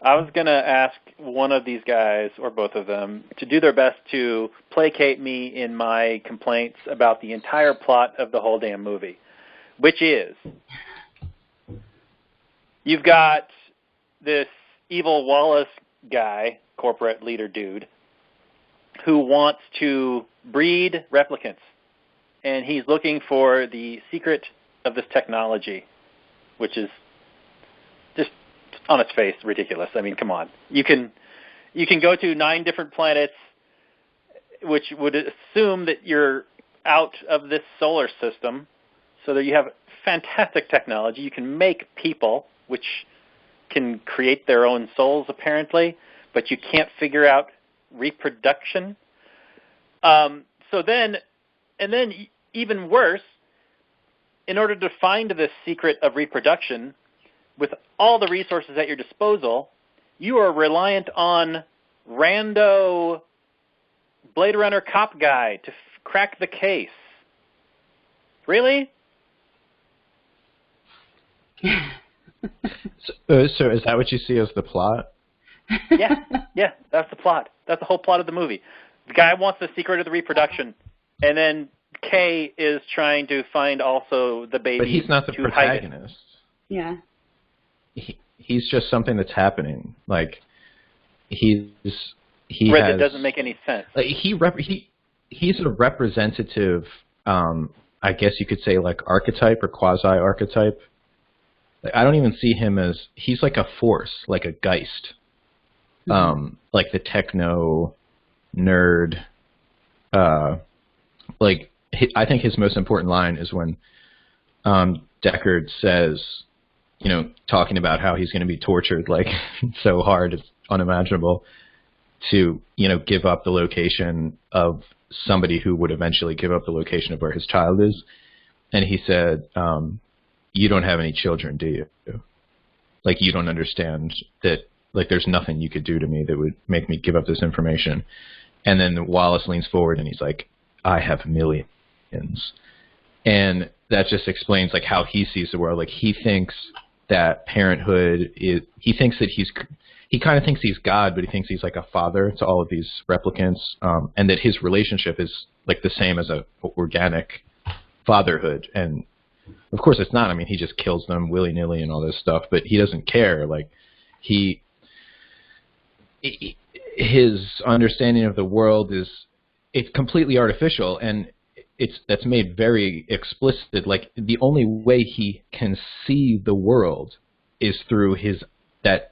I was gonna ask one of these guys or both of them to do their best to placate me in my complaints about the entire plot of the whole damn movie, which is you've got this evil Wallace guy, corporate leader dude, who wants to breed replicants. And he's looking for the secret of this technology, which is just on its face ridiculous. I mean, come on. You can go to 9 different planets, which would assume that you're out of this solar system, so that you have fantastic technology. You can make people, which can create their own souls apparently, but you can't figure out reproduction. And then even worse, in order to find this secret of reproduction, with all the resources at your disposal, you are reliant on rando Blade Runner cop guy to crack the case. Really? So is that what you see as the plot? Yeah, that's the plot. That's the whole plot of the movie. The guy wants the secret of the reproduction, and then Kay is trying to find also the baby. But he's not the protagonist. Yeah. He's just something that's happening. Like he That doesn't make any sense. Like he he's a representative, I guess you could say, like archetype or quasi-archetype. Like, I don't even see him as, he's like a force, like a Geist, like the techno nerd. Like, I think his most important line is when Deckard says, you know, talking about how he's going to be tortured like so hard it's unimaginable, to, you know, give up the location of somebody who would eventually give up the location of where his child is. And he said, you don't have any children, do you? Like, you don't understand that, like, there's nothing you could do to me that would make me give up this information. And then Wallace leans forward and he's like, I have millions. And that just explains, like, how he sees the world. Like, he thinks that parenthood is, he kind of thinks he's God, but he thinks he's like a father to all of these replicants, and that his relationship is like the same as a organic fatherhood. And of course it's not. I mean, he just kills them willy-nilly and all this stuff, but he doesn't care. Like, his understanding of the world it's completely artificial, and that's made very explicit. Like, the only way he can see the world is through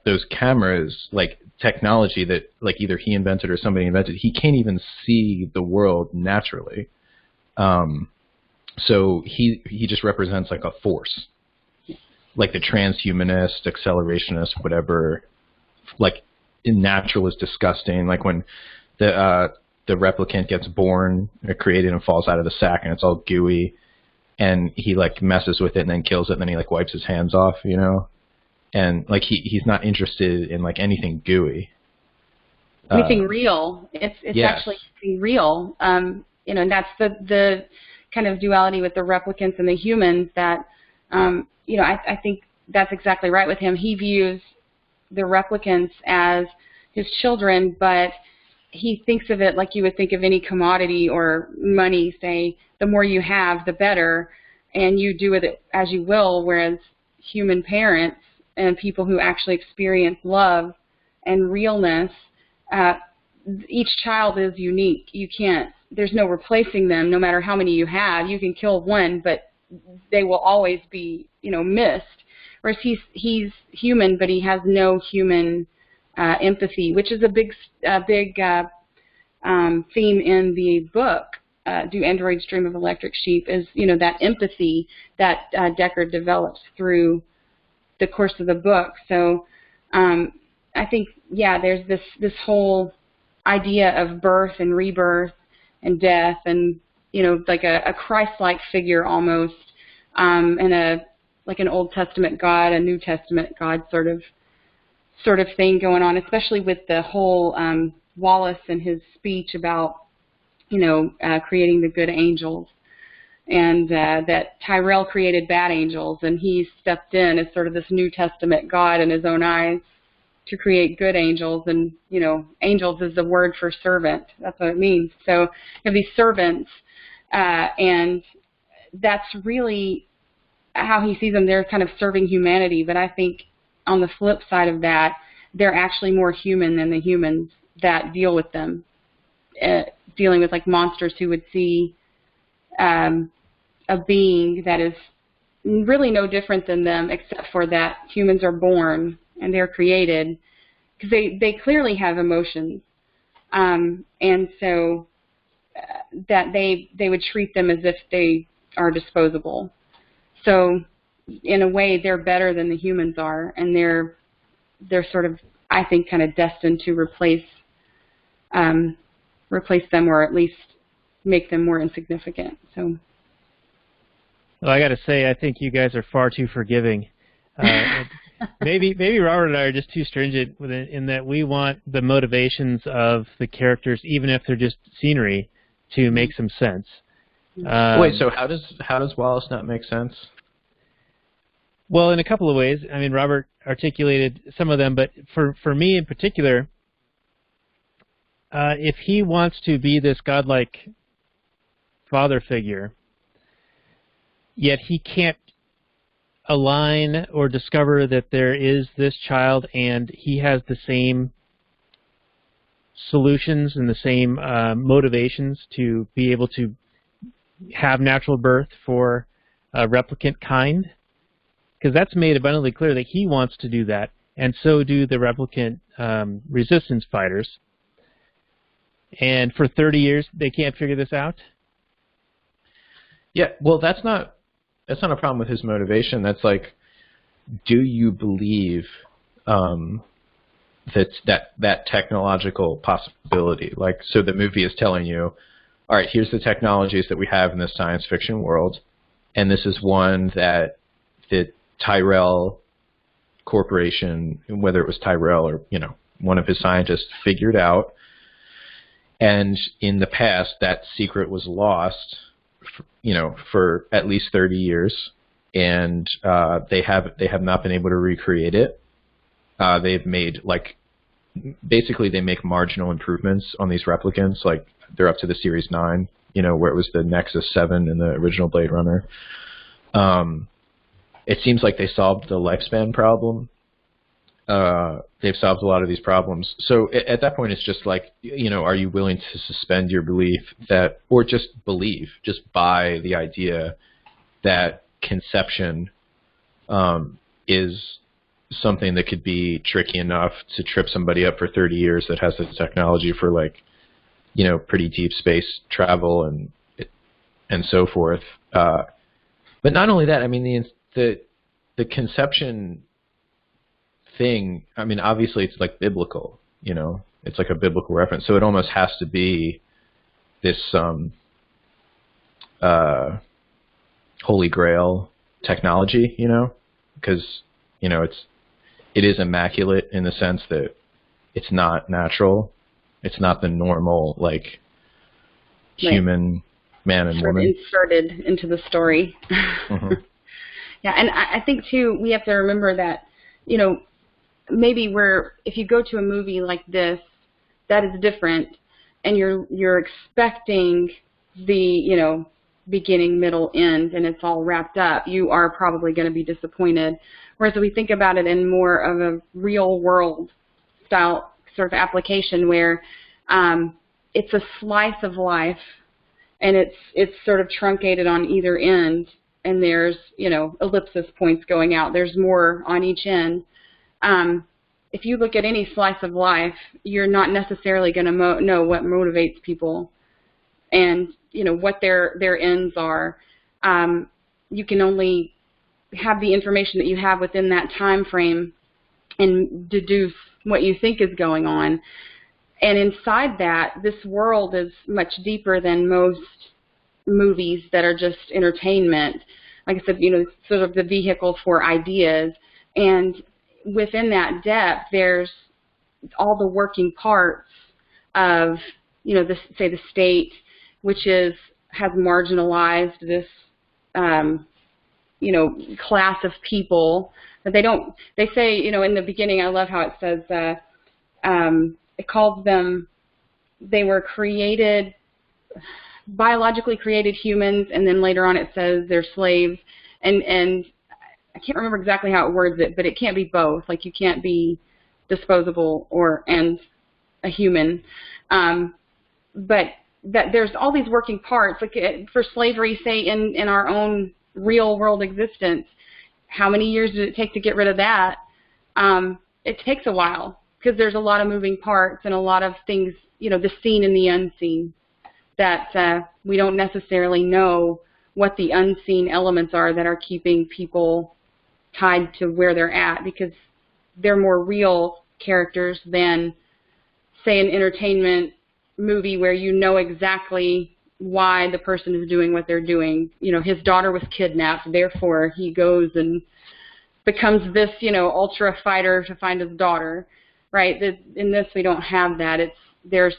those cameras, like technology that, like, either he invented or somebody invented. He can't even see the world naturally. So he just represents like a force, like the transhumanist, accelerationist, whatever. Like, natural is disgusting. Like when the replicant gets born or created and falls out of the sack and it's all gooey, and he like messes with it and then kills it, and then he like wipes his hands off, you know. And like he's not interested in like anything gooey, anything real. It's yes. actually real. You know, and that's the kind of duality with the replicants and the humans that, you know, I think that's exactly right with him. He views the replicants as his children, but he thinks of it like you would think of any commodity or money. Say, the more you have, the better, and you do with it as you will, whereas human parents and people who actually experience love and realness, each child is unique. There's no replacing them, no matter how many you have. You can kill one, but they will always be, you know, missed. Whereas he's human, but he has no human empathy, which is a big theme in the book. Do Androids Dream of Electric Sheep? Is, you know, that empathy that Deckard develops through the course of the book. So I think, yeah, there's this whole idea of birth and rebirth and death, and, you know, like a Christ-like figure almost, and like an Old Testament God, a New Testament God sort of thing going on, especially with the whole Wallace and his speech about, you know, creating the good angels, and that Tyrell created bad angels, and he stepped in as sort of this New Testament God in his own eyes to create good angels. And, you know, angels is the word for servant. That's what it means. So you have these servants, and that's really how he sees them. They're kind of serving humanity, but I think on the flip side of that, they're actually more human than the humans that deal with them, dealing with like monsters who would see a being that is really no different than them, except for that humans are born and they're created, because they clearly have emotions, and so that they would treat them as if they are disposable. So in a way, they're better than the humans are, and they're sort of, I think, kind of destined to replace them, or at least make them more insignificant. So, well, I got to say, I think you guys are far too forgiving. Maybe Robert and I are just too stringent with it, in that we want the motivations of the characters, even if they're just scenery, to make some sense. Wait, so how does Wallace not make sense? Well, in a couple of ways. I mean, Robert articulated some of them, but for me in particular, if he wants to be this godlike father figure, yet he can't align or discover that there is this child and he has the same solutions and the same motivations to be able to have natural birth for a replicant kind? Because that's made abundantly clear that he wants to do that, and so do the replicant resistance fighters. And for 30 years, they can't figure this out? Yeah, well, that's not a problem with his motivation. That's like, do you believe that technological possibility? Like, so the movie is telling you, all right, here's the technologies that we have in the science fiction world, and this is one that the Tyrell Corporation, whether it was Tyrell or one of his scientists, figured out. And in the past, that secret was lost, for at least 30 years, and they have not been able to recreate it. They've made basically they make marginal improvements on these replicants. Like, they're up to the Series 9, where it was the Nexus 7 in the original Blade Runner. It seems like they solved the lifespan problem. They've solved a lot of these problems. So at that point, it's just like, are you willing to suspend your belief that, or just buy the idea that conception is something that could be tricky enough to trip somebody up for 30 years that has the technology for pretty deep space travel and so forth. But not only that, I mean, the conception thing, I mean, obviously it's like biblical, it's like a biblical reference. So it almost has to be this holy grail technology, because, it is immaculate in the sense that it's not natural. It's not the normal, human man and woman. Inserted into the story. Mm-hmm. Yeah, and I think, too, we have to remember that, maybe if you go to a movie like this, that is different, and you're expecting the, beginning, middle, end, and it's all wrapped up, you are probably going to be disappointed. Whereas if we think about it in more of a real world style sort of application where it's a slice of life, and it's sort of truncated on either end, and there's, ellipsis points going out. There's more on each end. If you look at any slice of life, you're not necessarily going to know what motivates people and, what their ends are. You can only have the information that you have within that time frame and deduce what you think is going on. And inside that, this world is much deeper than most movies that are just entertainment. Like I said, sort of the vehicle for ideas. And within that depth, there's all the working parts of, the state, which has marginalized this, class of people. But they say, in the beginning, I love how it says, it calls them, they were biologically created humans, and then later on it says they're slaves. And I can't remember exactly how it words it, but it can't be both. Like, you can't be disposable and a human. But that there's all these working parts. Like for slavery, say in our own real world existence, how many years did it take to get rid of that? It takes a while because there's a lot of moving parts and a lot of things, the seen and the unseen, that we don't necessarily know what the unseen elements are that are keeping people tied to where they're at, because they're more real characters than, say, an entertainment movie where you know exactly why the person is doing what they're doing. His daughter was kidnapped, therefore he goes and becomes this, ultra fighter to find his daughter, right? In this, we don't have that. There's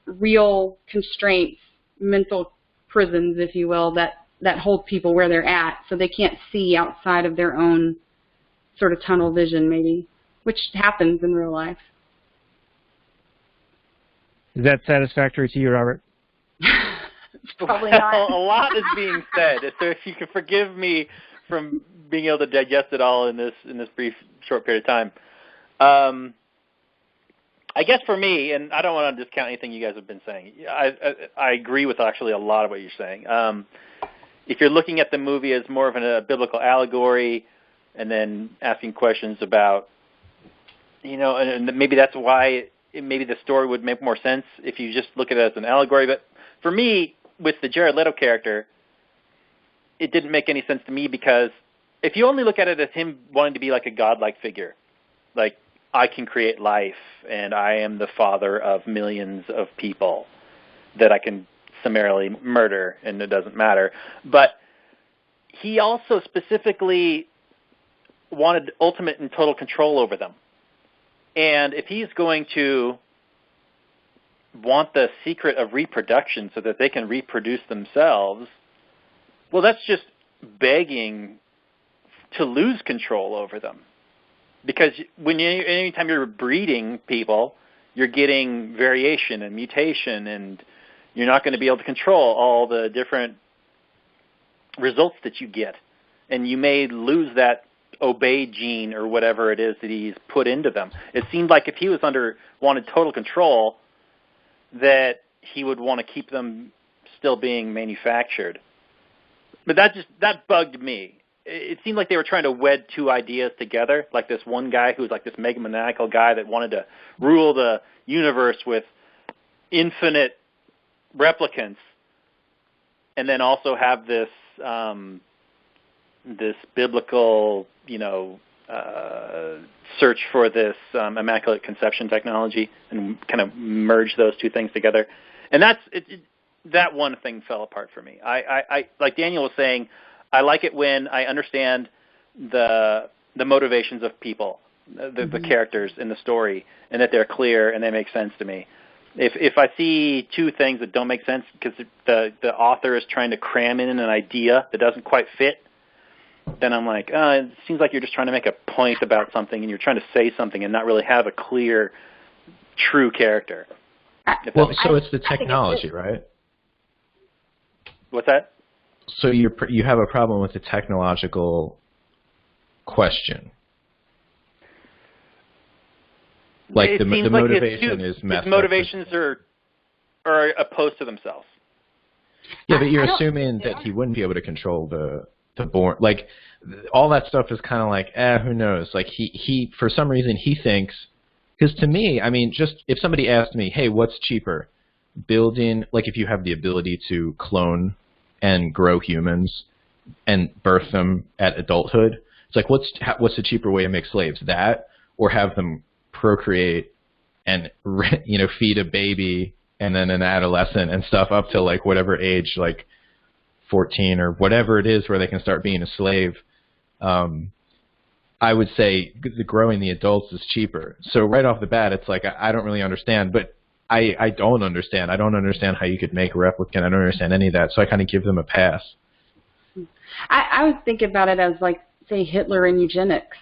real constraints, mental prisons, if you will, that hold people where they're at, so they can't see outside of their own sort of tunnel vision, maybe, which happens in real life. Is that satisfactory to you, Robert? Probably not. Well, a lot is being said, so if you could forgive me from being able to digest it all in this brief, short period of time. I guess for me, and I don't want to discount anything you guys have been saying. I agree with actually a lot of what you're saying. If you're looking at the movie as more of a biblical allegory, and then asking questions about, and maybe that's why maybe the story would make more sense if you just look at it as an allegory. But for me, with the Jared Leto character, it didn't make any sense to me because if you only look at it as him wanting to be like a godlike figure, like I can create life and I am the father of millions of people that I can summarily murder and it doesn't matter. But he also specifically wanted ultimate and total control over them. And if he's going to want the secret of reproduction so that they can reproduce themselves, well, that's just begging to lose control over them. Because anytime you're breeding people, you're getting variation and mutation, and you're not going to be able to control all the different results that you get. And you may lose that obey gene or whatever it is that he's put into them. It seemed like if he wanted total control, that he would want to keep them still being manufactured. But that bugged me. It seemed like they were trying to wed two ideas together, like this one guy who was like this megamaniacal guy that wanted to rule the universe with infinite replicants, and then also have this this biblical, search for this immaculate conception technology, and kind of merge those two things together. And that one thing fell apart for me. I like Daniel was saying, I like it when I understand the motivations of people, the characters in the story, and that they're clear and they make sense to me. If I see two things that don't make sense because the author is trying to cram in an idea that doesn't quite fit, then I'm like, it seems like you're just trying to make a point about something and you're trying to say something and not really have a clear, true character. Well, so it's the technology, right? What's that? So you have a problem with the technological question. Like the motivation is messed up. His motivations are opposed to themselves. Yeah, but you're assuming that he wouldn't be able to control the born. Like all that stuff is kind of like, who knows? Like he for some reason he thinks, because to me, I mean, just if somebody asked me, hey, what's cheaper, building, like if you have the ability to clone and grow humans and birth them at adulthood, it's like what's the cheaper way to make slaves? That, or have them procreate and feed a baby and then an adolescent and stuff up to like whatever age, like 14 or whatever it is, where they can start being a slave. I would say growing the adults is cheaper. So right off the bat, it's like I don't really understand, but I don't understand. I don't understand how you could make a replicant. I don't understand any of that. So I kind of give them a pass. I would think about it as like, say, Hitler and eugenics.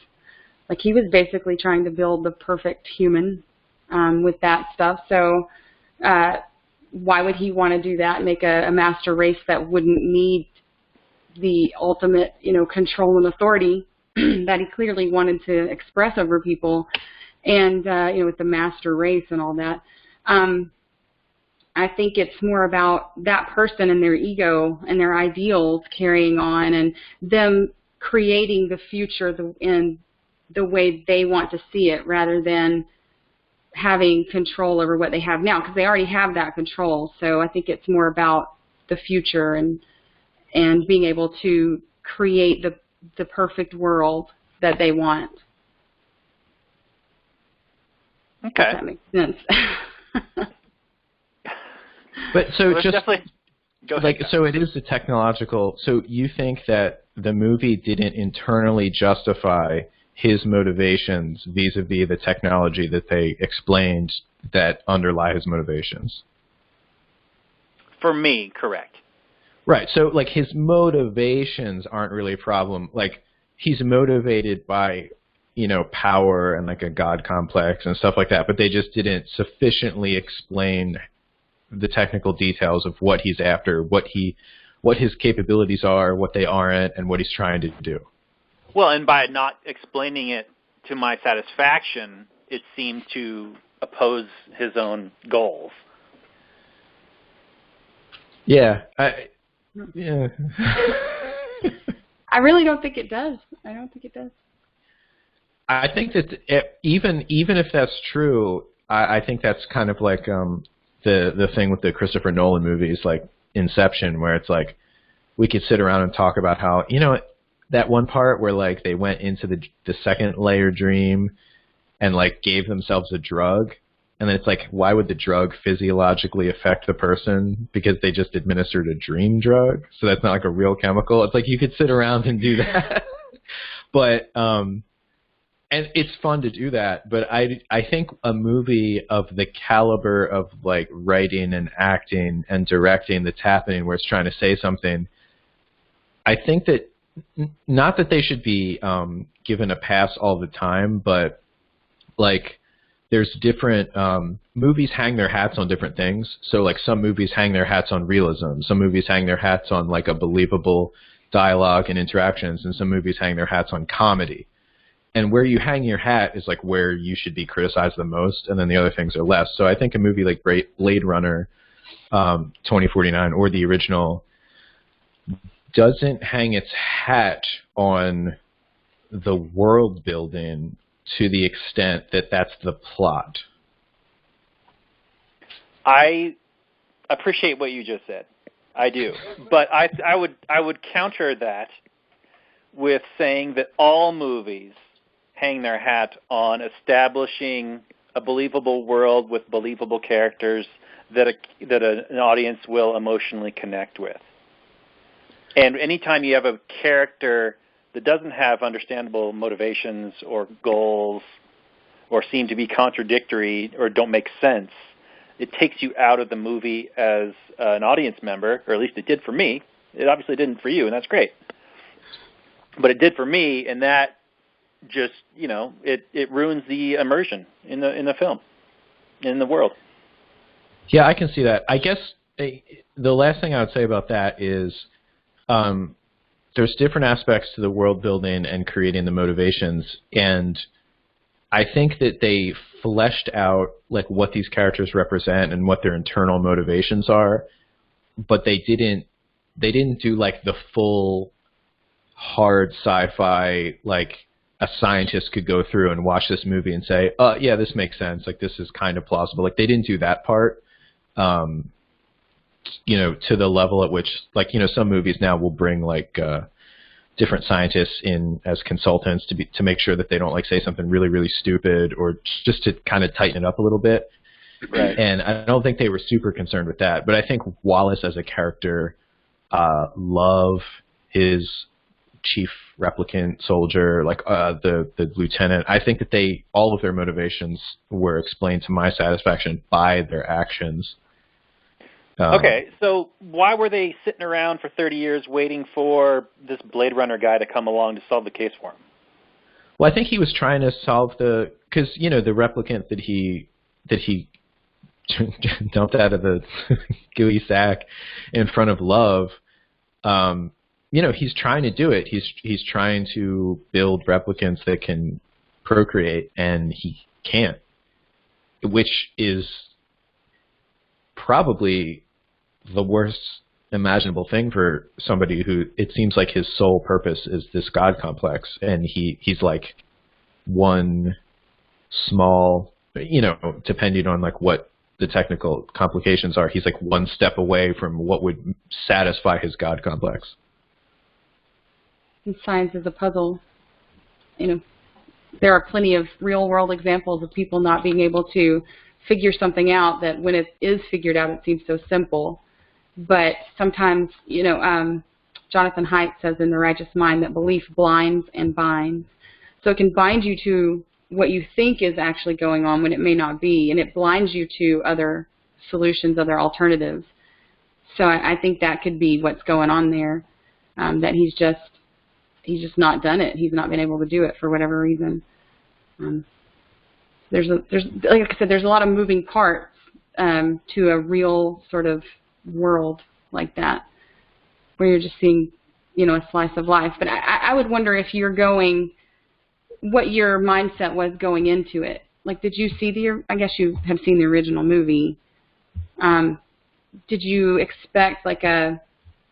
Like he was basically trying to build the perfect human with that stuff. So why would he want to do that? Make a master race that wouldn't need the ultimate, control and authority that he clearly wanted to express over people, and with the master race and all that. I think it's more about that person and their ego and their ideals carrying on, and them creating the future in the way they want to see it, rather than having control over what they have now, because they already have that control. So I think it's more about the future and being able to create the perfect world that they want. Okay. If that makes sense. But so just go ahead, so it is the technological. So you think that the movie didn't internally justify his motivations vis-a-vis the technology that they explained that underlie his motivations? For me, correct. Right. So like his motivations aren't really a problem. Like he's motivated by power and like a god complex and stuff like that, but they just didn't sufficiently explain the technical details of what he's after, what his capabilities are, what they aren't, and what he's trying to do. Well, and by not explaining it to my satisfaction, it seemed to oppose his own goals. Yeah. I really don't think it does. I don't think it does. I think that even if that's true, I think that's kind of like the thing with the Christopher Nolan movies, like Inception, where it's like we could sit around and talk about how, you know, that one part where like they went into the second layer dream and like gave themselves a drug, and then it's like, why would the drug physiologically affect the person? Because they just administered a dream drug, so that's not like a real chemical. It's like you could sit around and do that, but and it's fun to do that. But I think a movie of the caliber of like writing and acting and directing that's happening, where it's trying to say something, I think that not that they should be given a pass all the time, but like there's different movies hang their hats on different things. So like some movies hang their hats on realism, some movies hang their hats on like a believable dialogue and interactions, and some movies hang their hats on comedy. And where you hang your hat is like where you should be criticized the most, and then the other things are less. So I think a movie like Blade Runner 2049 or the original doesn't hang its hat on the world building to the extent that that's the plot. I appreciate what you just said. I do. But I would counter that with saying that all movies hang their hat on establishing a believable world with believable characters that an audience will emotionally connect with. And anytime you have a character that doesn't have understandable motivations or goals or seem to be contradictory or don't make sense, it takes you out of the movie as an audience member, or at least it did for me. It obviously didn't for you, and that's great. But it did for me, and that just, you know, it ruins the immersion in the film, in the world. Yeah, I can see that. I guess the last thing I would say about that is there's different aspects to the world building and creating the motivations, and I think that they fleshed out like what these characters represent and what their internal motivations are, but they didn't do like the full hard sci-fi, like a scientist could go through and watch this movie and say, yeah, this makes sense, like this is kind of plausible. Like they didn't do that part. You know, to the level at which, like, you know, some movies now will bring like different scientists in as consultants to make sure that they don't like say something really, really stupid, or just to kind of tighten it up a little bit. Right. And I don't think they were super concerned with that. But I think Wallace as a character, Love, his chief replicant soldier, like the lieutenant, I think that all of their motivations were explained to my satisfaction by their actions. Okay, so why were they sitting around for 30 years waiting for this Blade Runner guy to come along to solve the case for him? Well, I think he was trying to solve because, you know, the replicant that he dumped out of the gooey sack in front of Love, you know, he's trying to do it. He's trying to build replicants that can procreate, and he can't, which is probably the worst imaginable thing for somebody who it seems like his sole purpose is this God complex, and he's like one small, you know, depending on like what the technical complications are, he's like one step away from what would satisfy his God complex. And science is a puzzle. You know, there are plenty of real world examples of people not being able to figure something out that when it is figured out, it seems so simple. But sometimes, you know, Jonathan Haidt says in The Righteous Mind that belief blinds and binds. So it can bind you to what you think is actually going on when it may not be, and it blinds you to other solutions, other alternatives. So I think that could be what's going on there, that he's just not done it. He's not been able to do it for whatever reason. There's like I said, there's a lot of moving parts to a real sort of world like that, where you're just seeing, you know, a slice of life. But I would wonder if you're going, what your mindset was going into it. like, did you see I guess you have seen the original movie. Did you expect like a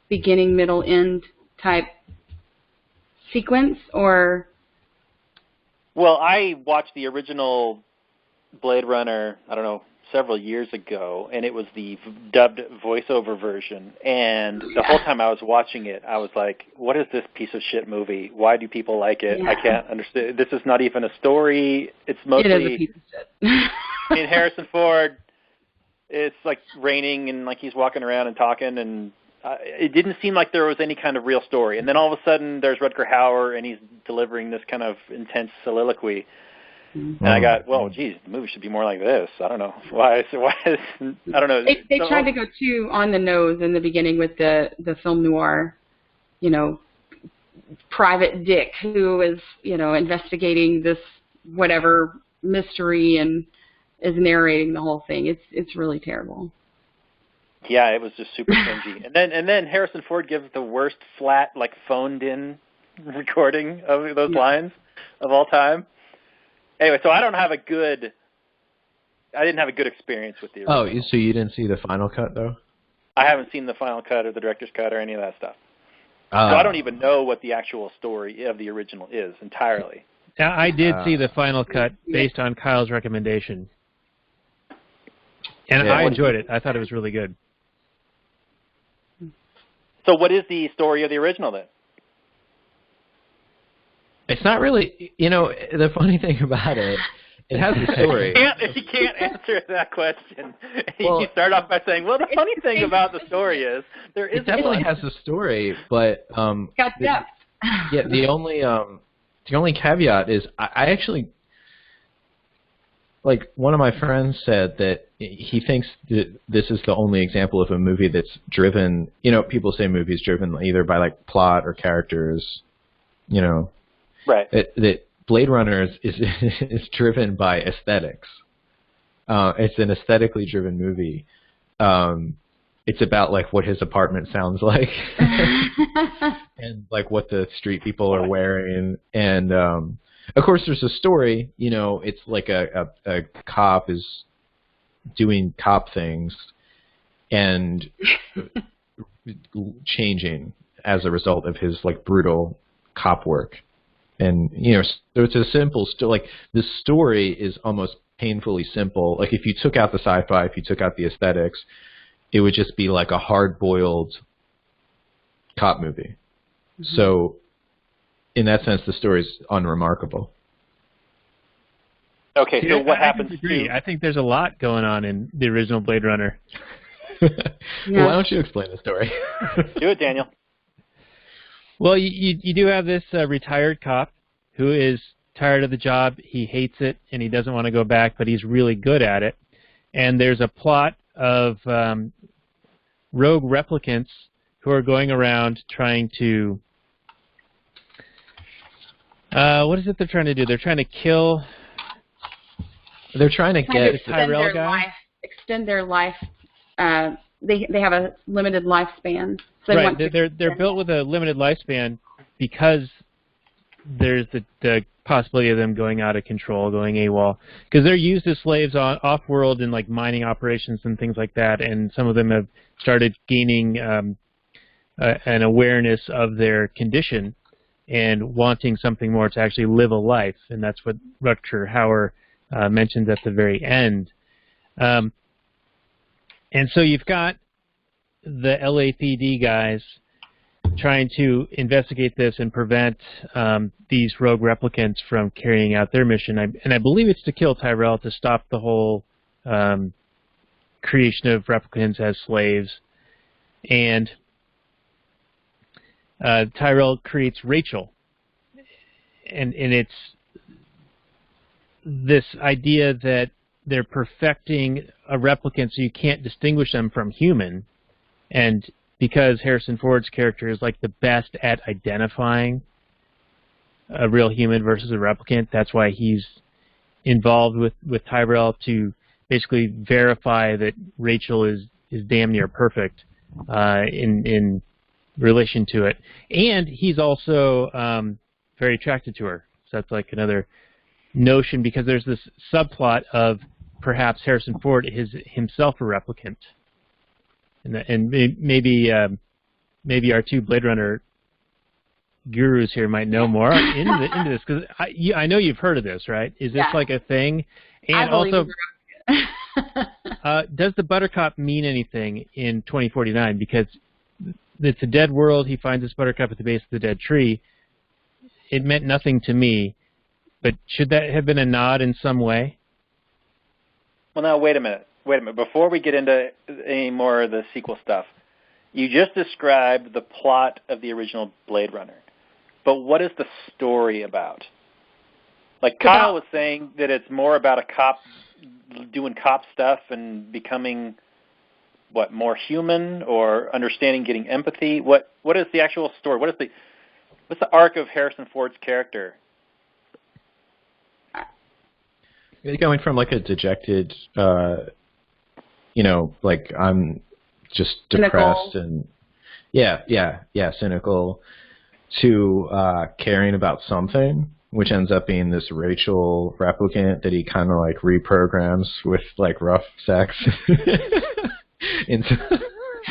beginning, middle, end type sequence, or? Well, I watched the original Blade Runner, I don't know, several years ago, and it was the dubbed voiceover version. And the whole time I was watching it, I was like, what is this piece of shit movie? Why do people like it? I can't understand. This is not even a story. It's mostly... It is a piece of shit. In Harrison Ford, it's like raining and like he's walking around and talking, and it didn't seem like there was any kind of real story. And then all of a sudden there's Rutger Hauer and he's delivering this kind of intense soliloquy. And I got, well, geez, the movie should be more like this. I don't know. Why is I don't know. They tried to go too on the nose in the beginning with the film noir, you know, Private Dick, who is, you know, investigating this whatever mystery and is narrating the whole thing. It's really terrible. Yeah, it was just super cringy. And then Harrison Ford gives the worst flat, like phoned in recording of those lines of all time. Anyway, so I didn't have a good experience with the original. Oh, so you didn't see the final cut, though? I haven't seen the final cut or the director's cut or any of that stuff. So I don't even know what the actual story of the original is entirely. Yeah, I did see the final cut based on Kyle's recommendation. And I enjoyed it. I thought it was really good. So what is the story of the original, then? It's not really, you know, the funny thing about it, it has a story. You can't answer that question. Well, you start off by saying, well, the funny thing about the story is there is. It definitely has a story, but got depth. The only caveat is I actually, like, one of my friends said that he thinks that this is the only example of a movie that's driven, you know, people say movies driven either by like plot or characters, you know. Right. That Blade Runner is driven by aesthetics. It's an aesthetically driven movie. It's about like what his apartment sounds like, and like what the street people are wearing, and of course there's a story. You know, it's like a cop is doing cop things and changing as a result of his like brutal cop work. And, you know, so it's a simple like the story is almost painfully simple. Like if you took out the sci-fi, if you took out the aesthetics, it would just be like a hard-boiled cop movie. Mm-hmm. So in that sense, the story is unremarkable. Okay, so what happens to... I think there's a lot going on in the original Blade Runner. Well, why don't you explain the story? Do it, Daniel. Well, you do have this retired cop who is tired of the job. He hates it, and he doesn't want to go back, but he's really good at it. And there's a plot of rogue replicants who are going around trying to... what is it they're trying to do? They're trying to kill... They're trying to get the Tyrell guy? Extend their life. They have a limited lifespan. So right, they're built with a limited lifespan because there's the possibility of them going out of control, going AWOL. Because they're used as slaves off-world in like mining operations and things like that, and some of them have started gaining an awareness of their condition and wanting something more to actually live a life, and that's what Rutger Hauer mentions at the very end. And so you've got the LAPD guys trying to investigate this and prevent these rogue replicants from carrying out their mission. And I believe it's to kill Tyrell, to stop the whole creation of replicants as slaves. And Tyrell creates Rachel. And it's this idea that they're perfecting a replicant so you can't distinguish them from human. And because Harrison Ford's character is like the best at identifying a real human versus a replicant, that's why he's involved with Tyrell to basically verify that Rachel is damn near perfect in relation to it. And he's also very attracted to her. So that's like another notion, because there's this subplot of perhaps Harrison Ford is himself a replicant, and maybe our two Blade Runner gurus here might know more into this, because I know you've heard of this, right? Is this like a thing? And also, does the buttercup mean anything in 2049? Because it's a dead world. He finds this buttercup at the base of the dead tree. It meant nothing to me, but should that have been a nod in some way? Well, now, wait a minute. Before we get into any more of the sequel stuff, you just described the plot of the original Blade Runner. But what is the story about? Like Kyle was saying that it's more about a cop doing cop stuff and becoming, more human, or understanding, getting empathy? What is the actual story? What's the arc of Harrison Ford's character? Going from like a dejected, like I'm just depressed and cynical, to caring about something, which ends up being this Rachel replicant that he kind of like reprograms with like rough sex.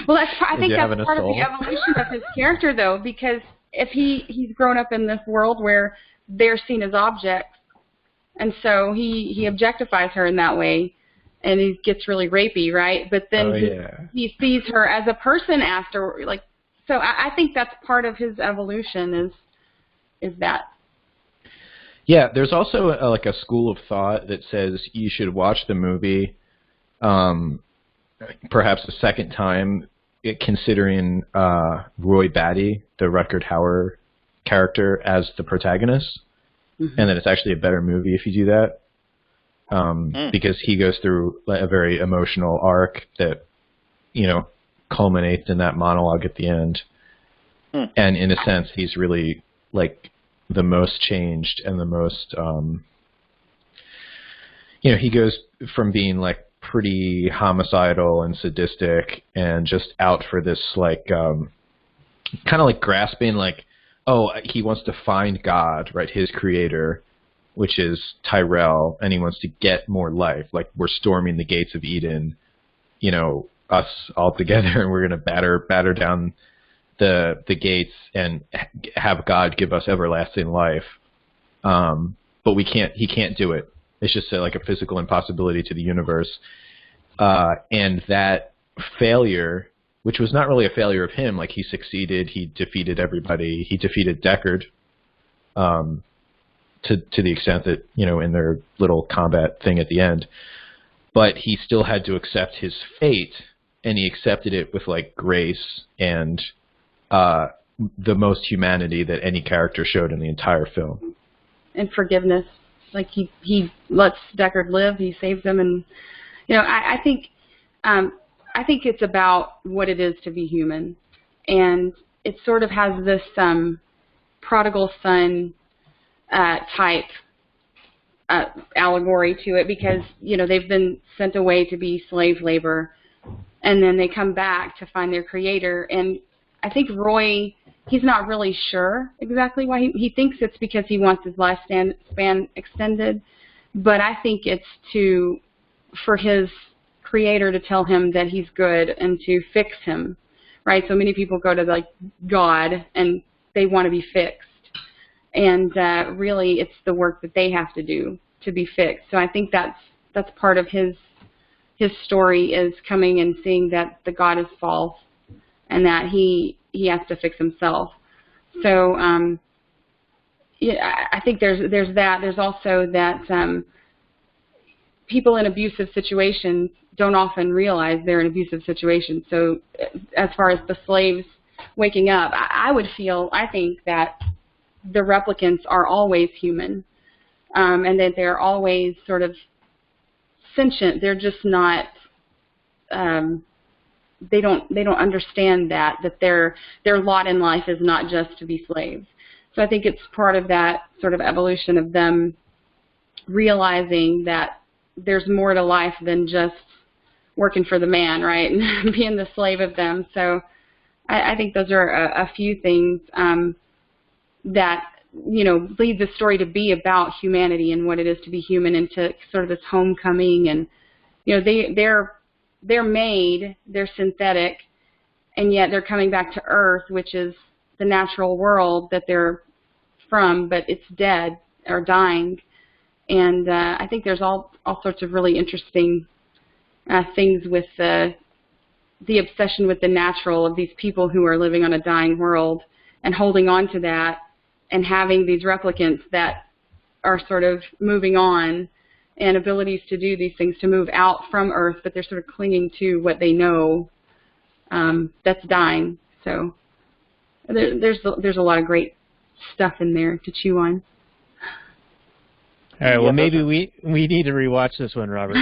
Well, I think that's part of the evolution of his character, though, because if he's grown up in this world where they're seen as objects, and so he objectifies her in that way, and he gets really rapey, right? But then he sees her as a person after, like. So I think that's part of his evolution is that. Yeah, there's also like a school of thought that says you should watch the movie perhaps a second time, considering Roy Batty, the Rutger Hauer character, as the protagonist, and that it's actually a better movie if you do that, because he goes through a very emotional arc that, culminates in that monologue at the end. And in a sense, he's really like the most changed and the most, he goes from being like pretty homicidal and sadistic and just out for this like, kind of like grasping, like, he wants to find God, right? His creator, which is Tyrell, and he wants to get more life. Like, we're storming the gates of Eden, us all together, and we're going to batter down the gates and have God give us everlasting life. But he can't do it. It's just like a physical impossibility to the universe. And that failure, which was not really a failure of him, like he succeeded, he defeated everybody, he defeated Deckard, to the extent that, in their little combat thing at the end. But he still had to accept his fate, and he accepted it with like grace and the most humanity that any character showed in the entire film. And forgiveness. Like he lets Deckard live, he saves him, and I think it's about what it is to be human, and it sort of has this prodigal son type allegory to it, because they've been sent away to be slave labor, and then they come back to find their creator. And I think Roy, he's not really sure exactly why. He thinks it's because he wants his lifespan extended, but I think it's for his creator to tell him that he's good and to fix him, right? So many people go to like God and they want to be fixed, and really it's the work that they have to do to be fixed. So I think that's part of his story, is coming and seeing that the God is false and that he has to fix himself. So I think there's that. There's also that people in abusive situations don't often realize they're in abusive situations. So as far as the slaves waking up, I think that the replicants are always human, and that they're always sort of sentient. They're just not. They don't understand that their lot in life is not just to be slaves. So I think it's part of that sort of evolution of them realizing that there's more to life than just working for the man, right, and being the slave of them. So I think those are a few things that lead the story to be about humanity and what it is to be human, and to sort of this homecoming. And they're made, they're synthetic, and yet they're coming back to Earth, which is the natural world that they're from, but it's dead or dying. And I think there's all sorts of really interesting things with the obsession with the natural of these people who are living on a dying world and holding on to that, and having these replicants that are sort of moving on, and abilities to do these things, to move out from Earth, but they're sort of clinging to what they know that's dying. So there's a lot of great stuff in there to chew on. All right, well, maybe we need to rewatch this one, Robert.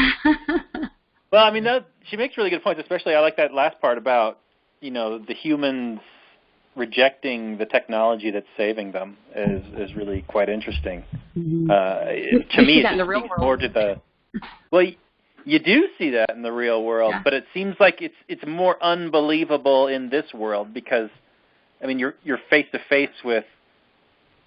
Well, I mean, she makes really good points, especially I like that last part about, the humans rejecting the technology that's saving them is really quite interesting. Mm-hmm. To me, that in the real world. More to the, well, you do see that in the real world, yeah. But it seems like it's more unbelievable in this world because, I mean, you're face to face with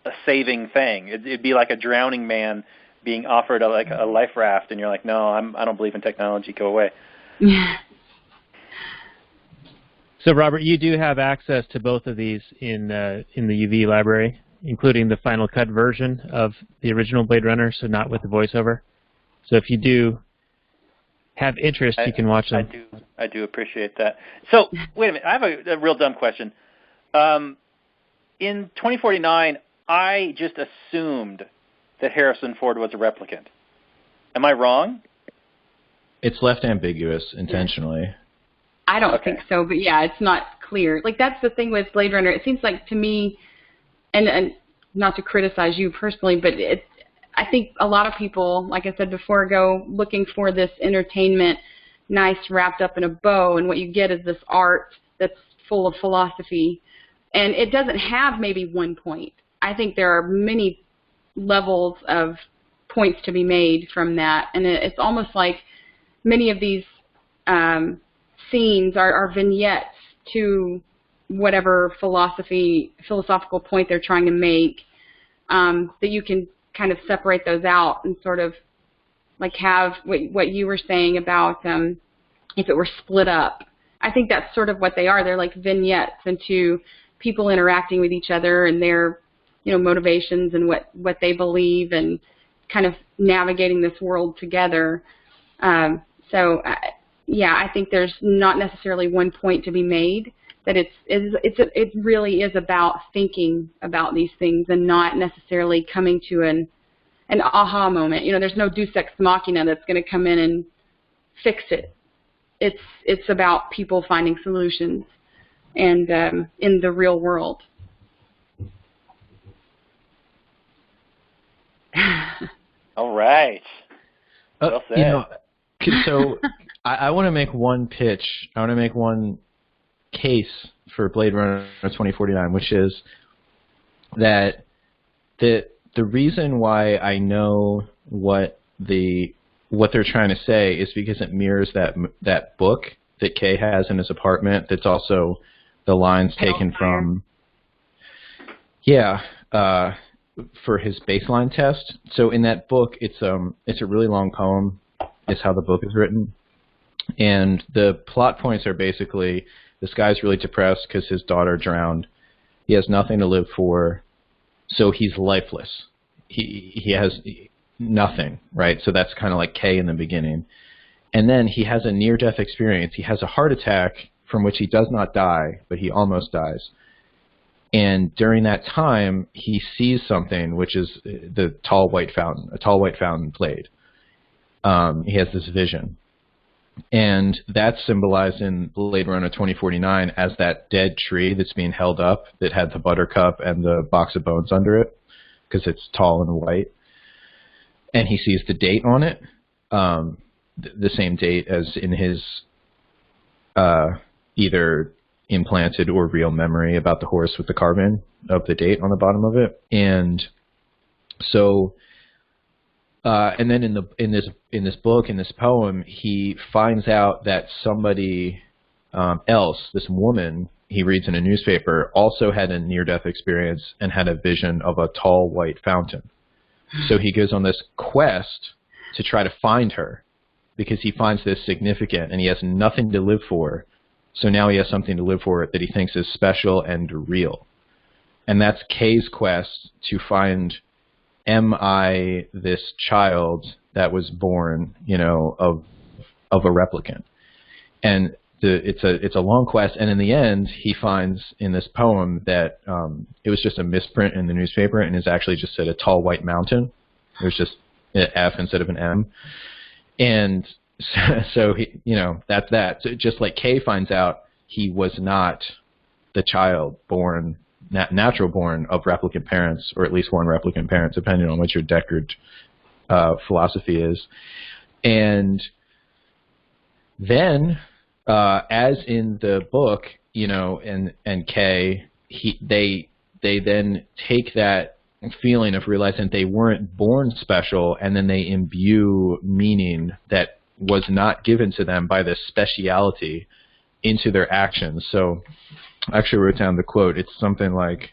a saving thing. It'd be like a drowning man being offered a life raft, and you're like, no, I don't believe in technology. Go away. Yeah. So, Robert, you do have access to both of these in the UV library, including the Final Cut version of the original Blade Runner, so not with the voiceover. So if you do have interest, you can watch them. I do appreciate that. So, wait a minute. I have a real dumb question. In 2049, I just assumed that Harrison Ford was a replicant. Am I wrong? It's left ambiguous intentionally. I don't think so, but yeah, it's not clear. Like, that's the thing with Blade Runner. It seems like to me, and not to criticize you personally, but I think a lot of people, like I said before, go looking for this entertainment, nice wrapped up in a bow, and what you get is this art that's full of philosophy, and it doesn't have maybe one point. I think there are many levels of points to be made from that, and it's almost like many of these scenes are vignettes to whatever philosophical point they're trying to make, that you can kind of separate those out and sort of like have what you were saying about if it were split up. I think that's sort of what they are. They're like vignettes into people interacting with each other and their motivations and what they believe, and kind of navigating this world together. Yeah, I think there's not necessarily one point to be made. That it really is about thinking about these things and not necessarily coming to an aha moment. There's no Deus Ex Machina that's going to come in and fix it. It's about people finding solutions, and in the real world. All right. Well said. So I want to make one pitch. I want to make one case for Blade Runner 2049, which is that the reason why I know what they're trying to say is because it mirrors that book that Kay has in his apartment. That's also the lines taken from. Yeah. For his baseline test. So in that book, it's a really long poem. Is how the book is written, and the plot points are basically this guy's really depressed because his daughter drowned. He has nothing to live for, so he's lifeless. He has nothing, right? So that's kind of like Kay in the beginning, and then he has a near-death experience. He has a heart attack from which he does not die, but he almost dies. And during that time, he sees something, which is a tall white fountain played. He has this vision. And that's symbolized in Blade Runner 2049 as that dead tree that's being held up that had the buttercup and the box of bones under it, because it's tall and white. And he sees the date on it, the same date as in his either implanted or real memory about the horse with the carving of the date on the bottom of it. And so and then in this book, in this poem, he finds out that somebody else, this woman, he reads in a newspaper, also had a near-death experience and had a vision of a tall white fountain. So he goes on this quest to try to find her because he finds this significant and he has nothing to live for. So now he has something to live for that he thinks is special and real. And that's Kay's quest to find, am I this child that was born, of a replicant? And it's a long quest, and in the end, he finds in this poem that it was just a misprint in the newspaper, and it's actually just said a tall white mountain. It was just an F instead of an M, and so he, that's that. So just like Kay finds out, he was not the child born, natural born of replicant parents, or at least one replicant parent, depending on what your Deckard philosophy is, and then. As in the book, and Kay, they then take that feeling of realizing they weren't born special, and then they imbue meaning that was not given to them by this speciality into their actions. So I actually wrote down the quote. It's something like,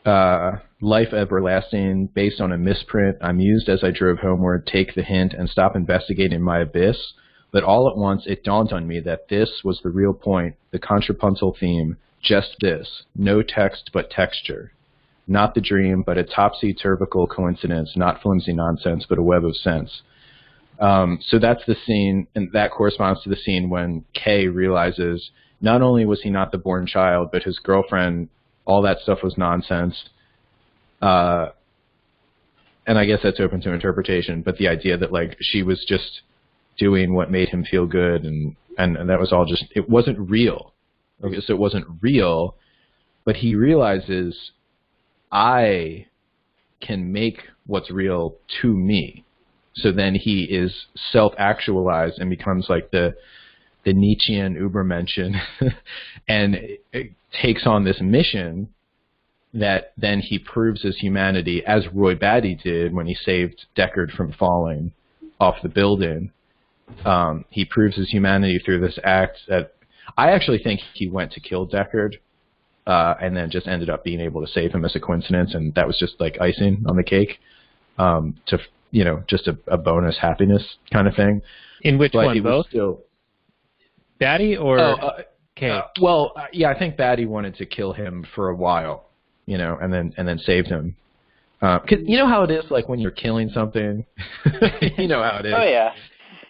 life everlasting based on a misprint. I mused as I drove homeward, take the hint and stop investigating my abyss. But all at once it dawned on me that this was the real point, the contrapuntal theme, just this, no text but texture. Not the dream, but a topsy-turvical coincidence, not flimsy nonsense, but a web of sense. So that's the scene, and that corresponds to the scene when Kay realizes not only was he not the born child, but his girlfriend, all that stuff was nonsense. And I guess that's open to interpretation, but the idea that she was just doing what made him feel good, and that was all just, it wasn't real. Okay, so it wasn't real, but he realizes I can make what's real to me. So then he is self-actualized and becomes like the Nietzschean Übermenschen and it takes on this mission that then he proves his humanity, as Roy Batty did when he saved Deckard from falling off the building. He proves his humanity through this act that I actually think he went to kill Deckard and then just ended up being able to save him as a coincidence, and that was just like icing on the cake, to just a bonus happiness kind of thing. In which but one, both? Batty or Kay? Yeah, I think Batty wanted to kill him for a while, and then saved him. 'Cause you know how it is, like when you're killing something, you know how it is. Oh yeah.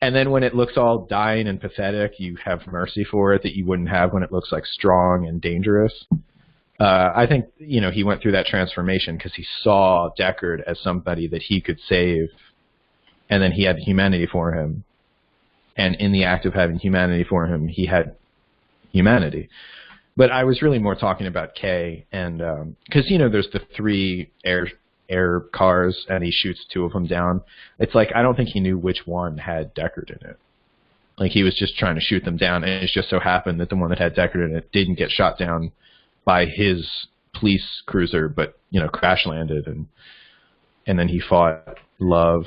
And then when it looks all dying and pathetic, you have mercy for it that you wouldn't have when it looks like strong and dangerous. I think, he went through that transformation because he saw Deckard as somebody that he could save, and then he had humanity for him. And in the act of having humanity for him, he had humanity. But I was really more talking about Kay, and because, there's the 3 air cars, and he shoots 2 of them down. It's like I don't think he knew which one had Deckard in it. Like he was just trying to shoot them down, and it just so happened that the one that had Deckard in it didn't get shot down by his police cruiser, but crash landed, and then he fought Love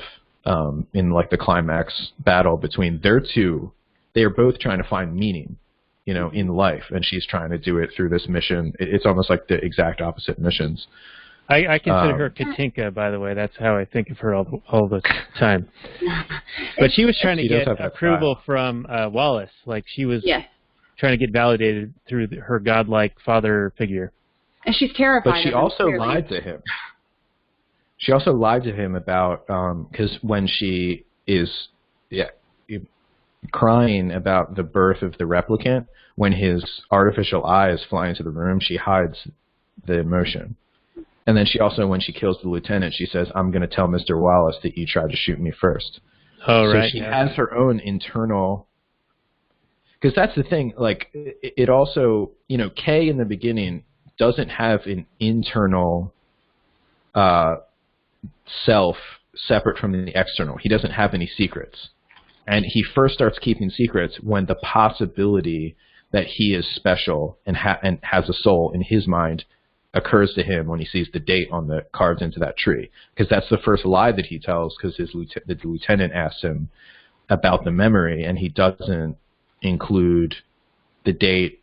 in like the climax battle between their 2. They are both trying to find meaning, in life, and she's trying to do it through this mission. It's almost like the exact opposite missions. I consider her Katinka, by the way. That's how I think of her all the time. But she was trying to get approval from Wallace. Like she was trying to get validated through her godlike father figure. And she's terrified. But she also lied to him. She also lied to him about, because when she is crying about the birth of the replicant, when his artificial eyes fly into the room, she hides the emotion. And then she also, when she kills the lieutenant, she says, I'm going to tell Mr. Wallace that you tried to shoot me first. Oh, right. So she has her own internal, because that's the thing, like, it also, Kay in the beginning doesn't have an internal self separate from the external. He doesn't have any secrets. And he first starts keeping secrets when the possibility that he is special and has a soul in his mind occurs to him when he sees the date on the carved into that tree, because that's the first lie that he tells, because the lieutenant asks him about the memory, and he doesn't include the date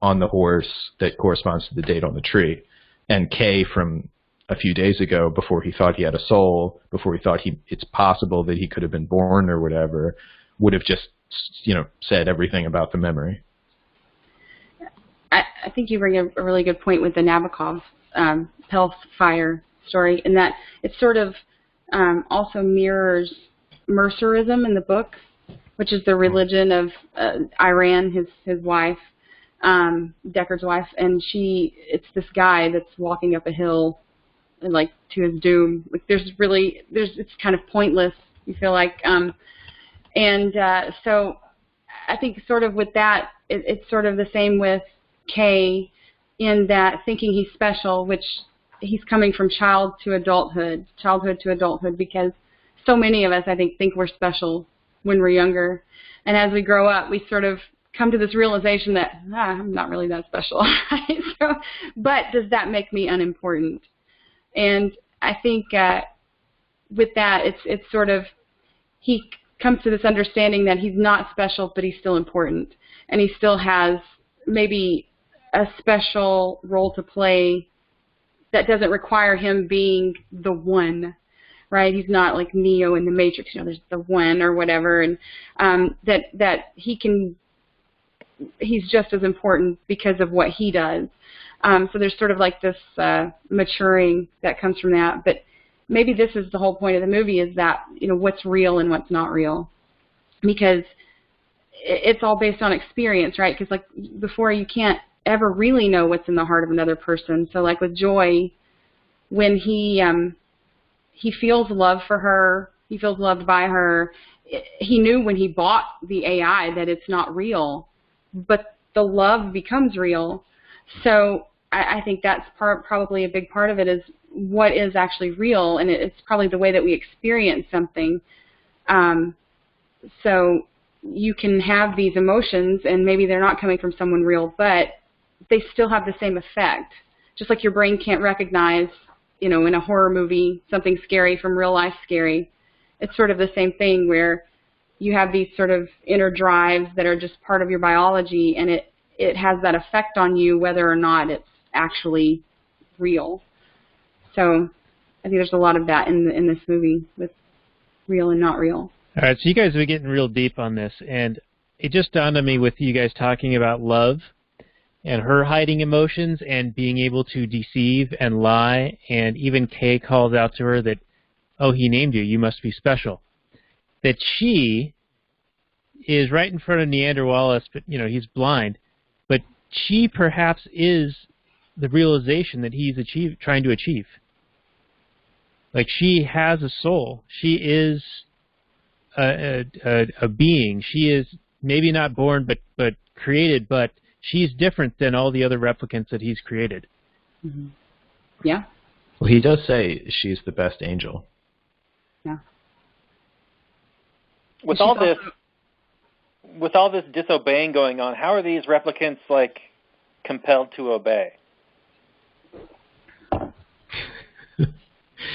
on the horse that corresponds to the date on the tree. And K from a few days ago, before he thought he had a soul, before he thought it's possible that he could have been born or whatever, would have just, said everything about the memory. I think you bring a really good point with the Nabokov health fire story, in that it sort of also mirrors Mercerism in the book, which is the religion of Iran, his wife, Decker's wife, and it's this guy that's walking up a hill, and, like, to his doom. Like, it's kind of pointless, you feel like, so I think sort of with that, it's sort of the same with Kay, in that thinking he's special, which he's coming from childhood to adulthood, because so many of us, I think we're special when we're younger. And as we grow up, we sort of come to this realization that, I'm not really that special. But does that make me unimportant? And I think with that, it's sort of, he comes to this understanding that he's not special, but he's still important. And he still has maybe a special role to play that doesn't require him being the one, right? He's not like Neo in the Matrix, there's the one or whatever, and that he's just as important because of what he does. So there's sort of like this maturing that comes from that. But maybe this is the whole point of the movie, is that, what's real and what's not real. Because it's all based on experience, right? Because, like, before, you can't ever really know what's in the heart of another person. So, like, with Joy, when he feels love for her, he feels loved by her, he knew when he bought the AI that it's not real, but the love becomes real. So I think that's probably a big part of it, is what is actually real, and it's probably the way that we experience something. So you can have these emotions, and maybe they're not coming from someone real, but they still have the same effect. Just like your brain can't recognize, in a horror movie, something scary from real life scary. It's sort of the same thing, where you have these sort of inner drives that are just part of your biology, and it has that effect on you whether or not it's actually real. So I think there's a lot of that in this movie, with real and not real. All right, so you guys have been getting real deep on this, and it just dawned on me with you guys talking about love and her hiding emotions and being able to deceive and lie, and even Kay calls out to her that, oh, he named you, you must be special. That she is right in front of Neander Wallace, but, he's blind, but she perhaps is the realization that he's trying to achieve. Like, she has a soul. She is a being. She is maybe not born, but created, but she's different than all the other replicants that he's created. Mm-hmm. Yeah. Well, he does say she's the best angel. Yeah. With all this disobeying going on, how are these replicants, like, compelled to obey?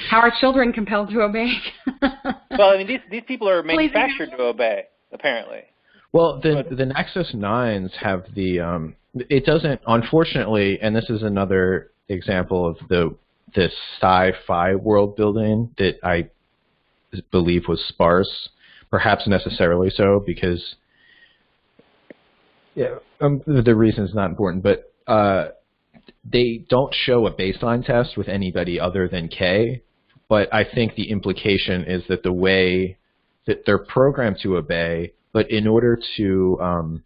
How are children compelled to obey? Well, I mean, these people are manufactured to obey, apparently. Well, the Nexus 9s have the it doesn't, unfortunately, and this is another example of this sci-fi world building that I believe was sparse, perhaps necessarily so, because the reason is not important, but they don't show a baseline test with anybody other than Kay, but I think the implication is that the way that they're programmed to obey, but in order to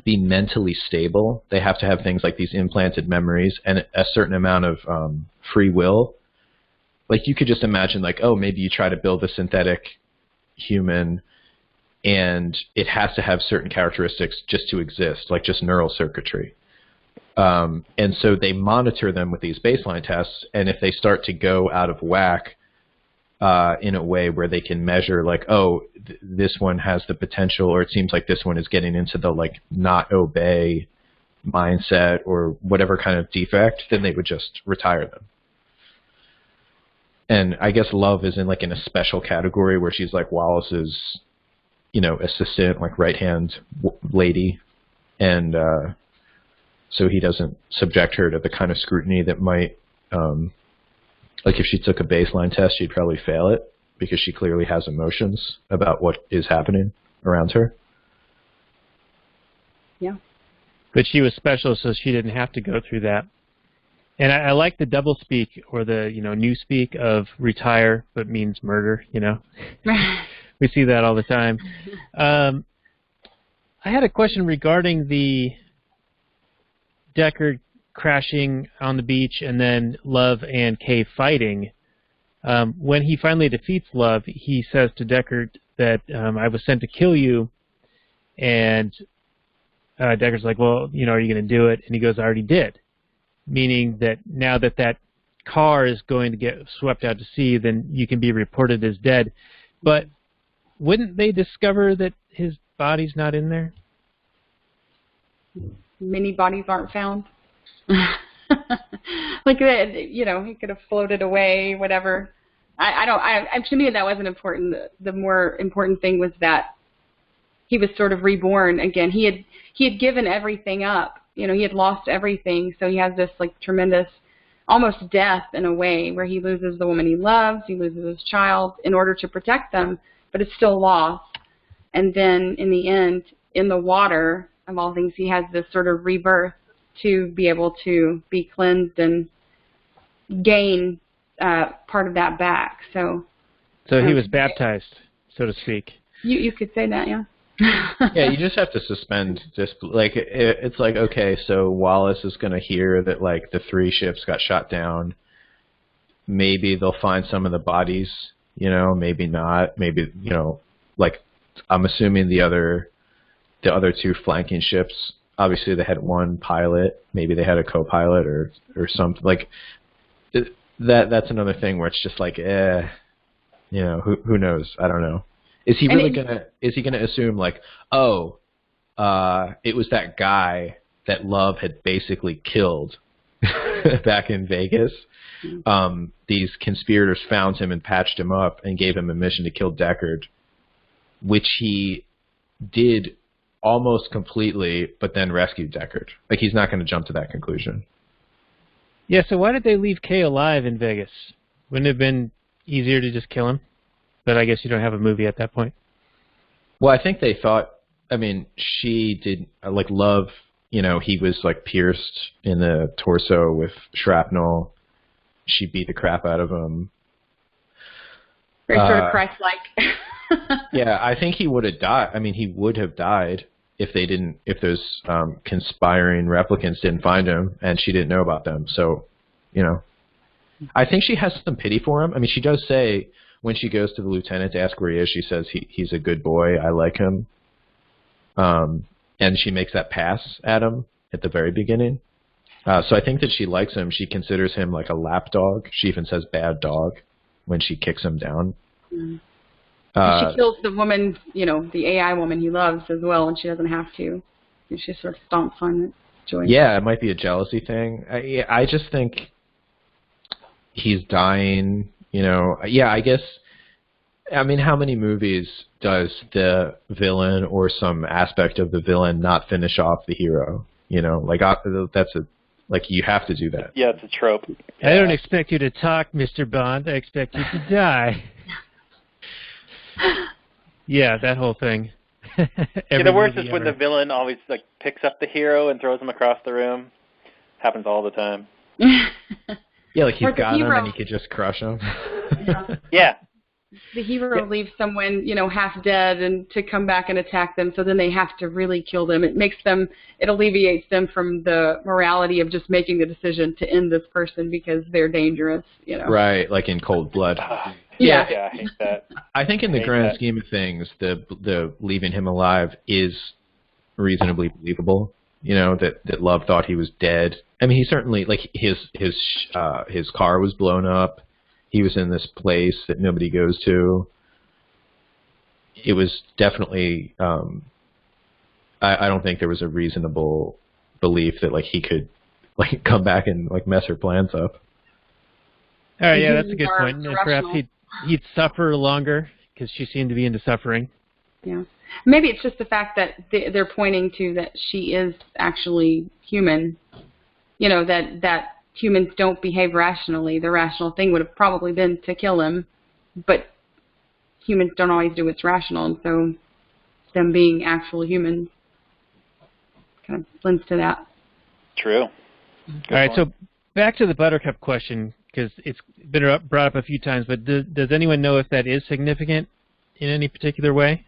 be mentally stable, they have to have things like these implanted memories and a certain amount of free will. Like, you could just imagine, like, oh, maybe you try to build a synthetic human and it has to have certain characteristics just to exist, like just neural circuitry. And so they monitor them with these baseline tests, and if they start to go out of whack in a way where they can measure, like, oh, this one has the potential, or it seems like this one is getting into the, like, not obey mindset or whatever kind of defect, then they would just retire them. And I guess Love is in, like, in a special category where she's like Wallace's, assistant, like right-hand lady, and so he doesn't subject her to the kind of scrutiny that might, like if she took a baseline test, she'd probably fail it because she clearly has emotions about what is happening around her. Yeah. But she was special, so she didn't have to go through that. And I like the double speak or the new speak of retire, but means murder. We see that all the time. I had a question regarding the Deckard crashing on the beach and then Love and Kay fighting. When he finally defeats Love, he says to Deckard that I was sent to kill you, and Deckard's like, well, are you going to do it? And he goes, I already did. Meaning that now that car is going to get swept out to sea, then you can be reported as dead. But wouldn't they discover that his body's not in there? Many bodies aren't found. Like that, he could have floated away, whatever. To me, that wasn't important. The more important thing was that he was sort of reborn again. He had given everything up. He had lost everything, so he has this tremendous, almost death in a way, where he loses the woman he loves, he loses his child in order to protect them, but it's still lost. And then in the end, in the water, of all things, he has this sort of rebirth to be able to be cleansed and gain part of that back. So So he was baptized, so to speak. You could say that, yeah. Yeah, you just have to suspend like it's like, okay, so Wallace is going to hear that like the 3 ships got shot down. Maybe they'll find some of the bodies, maybe not. Maybe, like I'm assuming the other 2 flanking ships, obviously they had 1 pilot, maybe they had a co-pilot or something like that's another thing where it's just like, who knows? I don't know. Is he really is he gonna assume like, it was that guy that Love had basically killed back in Vegas? These conspirators found him and patched him up and gave him a mission to kill Deckard, which he did almost completely, but then rescued Deckard. Like, he's not going to jump to that conclusion. Yeah, so why did they leave Kay alive in Vegas? Wouldn't it have been easier to just kill him? But I guess you don't have a movie at that point. Well, I think they thought, she did, like, Love, he was, like, pierced in the torso with shrapnel. She beat the crap out of him. Very sort of Christ-like. Yeah, I think he would have died. He would have died if those conspiring replicants didn't find him and she didn't know about them. So, I think she has some pity for him. She does say when she goes to the lieutenant to ask where he is, she says he's a good boy. I like him. And she makes that pass at him at the very beginning. So I think that she likes him. She considers him like a lapdog. She even says bad dog when she kicks him down. Mm. She kills the woman, the AI woman he loves as well, and she doesn't have to. She sort of stomps on it. Joy. Yeah, it might be a jealousy thing. I just think he's dying, Yeah, I guess, how many movies does the villain or some aspect of the villain not finish off the hero? Like, you have to do that. Yeah, it's a trope. I don't expect you to talk, Mr. Bond. I expect you to die. Yeah, that whole thing. The worst is when the villain always picks up the hero and throws him across the room. Happens all the time. Yeah, like he's got him and he could just crush him. Yeah. The hero leaves someone, half dead and to come back and attack them, so then they have to really kill them. It alleviates them from the morality of just making the decision to end this person because they're dangerous, Right, like in cold blood. Yeah, I hate that. I think in the grand scheme of things, the leaving him alive is reasonably believable. That Love thought he was dead. He certainly, like, his car was blown up. He was in this place that nobody goes to. It was definitely, I don't think there was a reasonable belief that, like, he could, like, come back and, like, mess her plans up. All right, yeah, that's a good point. And perhaps he'd suffer longer because she seemed to be into suffering. Yeah. Maybe it's just the fact that they're pointing to that she is actually human. You know, that humans don't behave rationally. The rational thing would have probably been to kill him, but humans don't always do what's rational, and so them being actual humans kind of lends to that. True. All right, so back to the Buttercup question, because it's been brought up a few times, but does anyone know if that is significant in any particular way?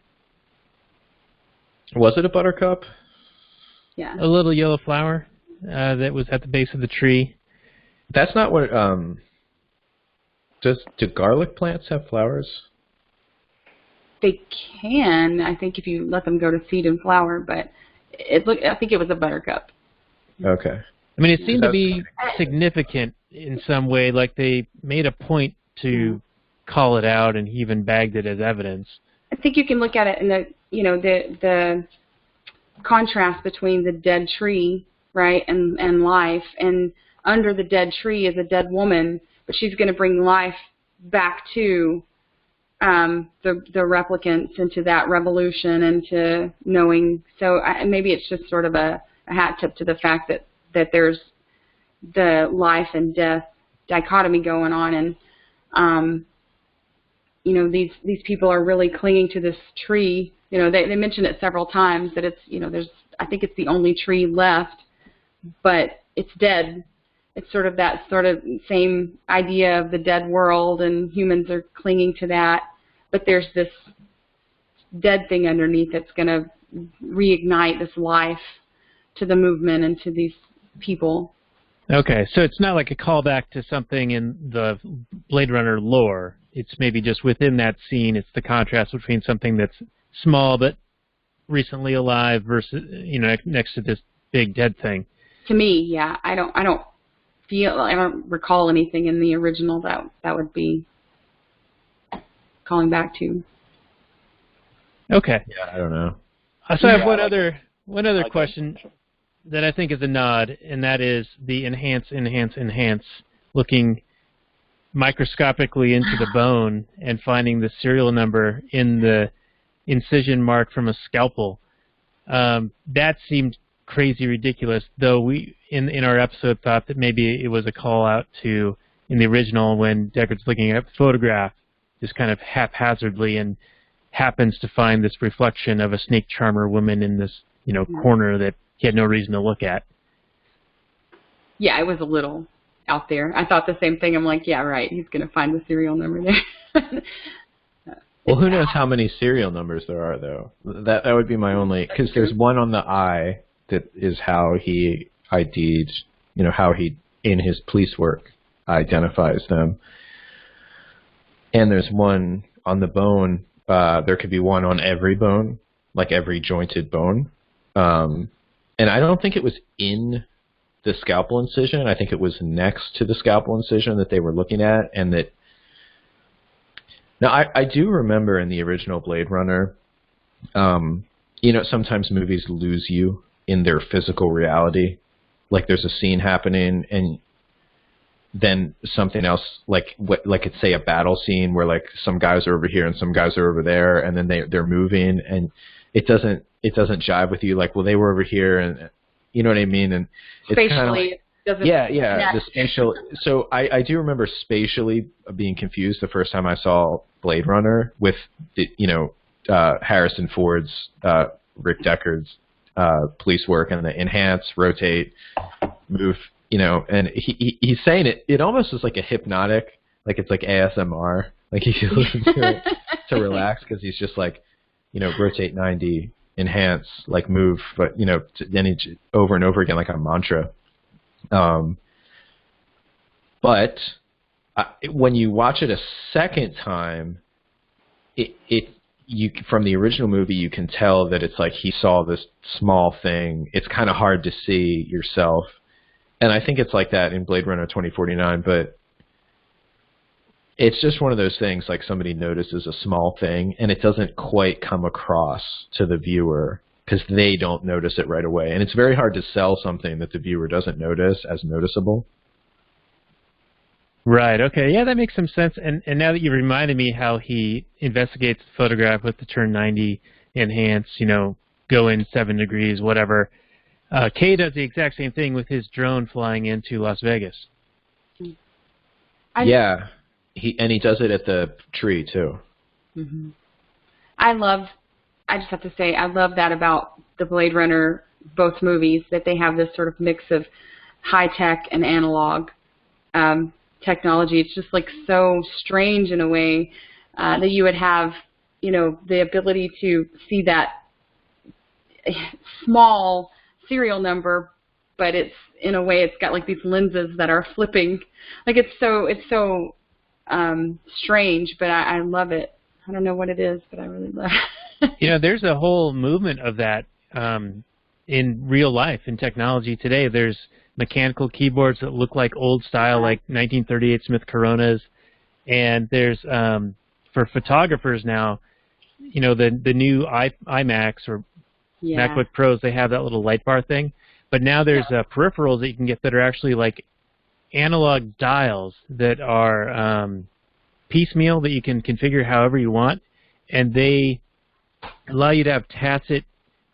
Was it a buttercup? Yeah. A little yellow flower that was at the base of the tree. That's not what. Do garlic plants have flowers? They can, I think, if you let them go to seed and flower, but I think it was a buttercup. Okay. I mean, it seemed to be significant in some way, like they made a point to call it out and even bagged it as evidence. I think you can look at it in the contrast between the dead tree, right, and life, and under the dead tree is a dead woman, but she's going to bring life back to the replicants, into that revolution, into knowing. So maybe it's just sort of a hat tip to the fact that there's the life and death dichotomy going on, and these people are really clinging to this tree. You know, they mention it several times that it's, I think it's the only tree left, but it's dead. It's sort of that sort of same idea of the dead world, and humans are clinging to that, but there's this dead thing underneath that's going to reignite this life to the movement and to these people. Okay, so it's not like a callback to something in the Blade Runner lore. It's maybe just within that scene, it's the contrast between something that's small but recently alive versus, next to this big dead thing. To me, yeah, I don't recall anything in the original that would be calling back to. Okay. Yeah, I don't know. So I have one other question that I think is a nod, and that is the enhance, looking microscopically into the bone and finding the serial number in the incision mark from a scalpel. That seemed crazy ridiculous, though we in our episode thought that maybe it was a call out to, in the original, when Deckard's looking at the photograph just kind of haphazardly and happens to find this reflection of a snake charmer woman in this corner that he had no reason to look at. Yeah, it was a little out there. I thought the same thing. I'm like, yeah, right. He's going to find the serial number there. Well, who knows how many serial numbers there are, though? That would be my only, because there's one on the eye that is how he ID'd, how he, in his police work, identifies them. And there's one on the bone. There could be one on every bone, like every jointed bone. And I don't think it was in the scalpel incision. I think it was next to the scalpel incision that they were looking at. And that. Now, I do remember in the original Blade Runner, sometimes movies lose you in their physical reality. Like there's a scene happening and then something else, like it's, say, a battle scene where like some guys are over here and some guys are over there, and then they're moving, and it doesn't jive with you. Like, well, they were over here, and you know what I mean. And it's kind of like, the spatial. So I do remember spatially being confused the first time I saw Blade Runner with Harrison Ford's Rick Deckard's police work and the enhance, rotate, move. And he's saying it almost is like a hypnotic, like it's like ASMR, like you should listen to it to relax, because he's just like, rotate 90, enhance, like move, but then he over and over again like a mantra. But when you watch it a second time, you from the original movie, you can tell that it's like he saw this small thing. It's kind of hard to see yourself. And I think it's like that in Blade Runner 2049, but it's just one of those things, like somebody notices a small thing and it doesn't quite come across to the viewer because they don't notice it right away. And it's very hard to sell something that the viewer doesn't notice as noticeable. Right, okay. Yeah, that makes some sense. And now that you reminded me how he investigates the photograph with the turn 90 enhance, go in 7 degrees, whatever. Kay does the exact same thing with his drone flying into Las Vegas. Yeah, he does it at the tree too. Mm-hmm. I just have to say, I love that about the Blade Runner, both movies, that they have this sort of mix of high-tech and analog technology. It's just like so strange in a way that you would have, the ability to see that small serial number, but it's, in a way, it's got like these lenses that are flipping. Like it's so strange, but I love it. I don't know what it is, but I really love it. There's a whole movement of that in real life, in technology today. There's mechanical keyboards that look like old style, like 1938 Smith Coronas. And there's, for photographers now, the new iMacs or MacBook Pros, they have that little light bar thing. But now there's peripherals that you can get that are actually like analog dials that are piecemeal, that you can configure however you want, and they allow you to have tacit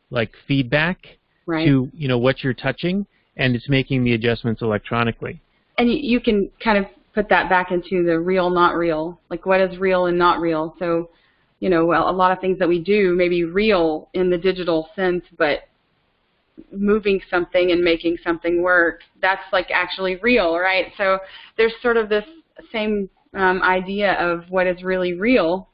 like feedback to what you're touching, and it's making the adjustments electronically. And you can kind of put that back into the real, not real, like what is real and not real. So, well, a lot of things that we do may be real in the digital sense, but moving something and making something work, that's like actually real, right? So there's sort of this same idea of what is really real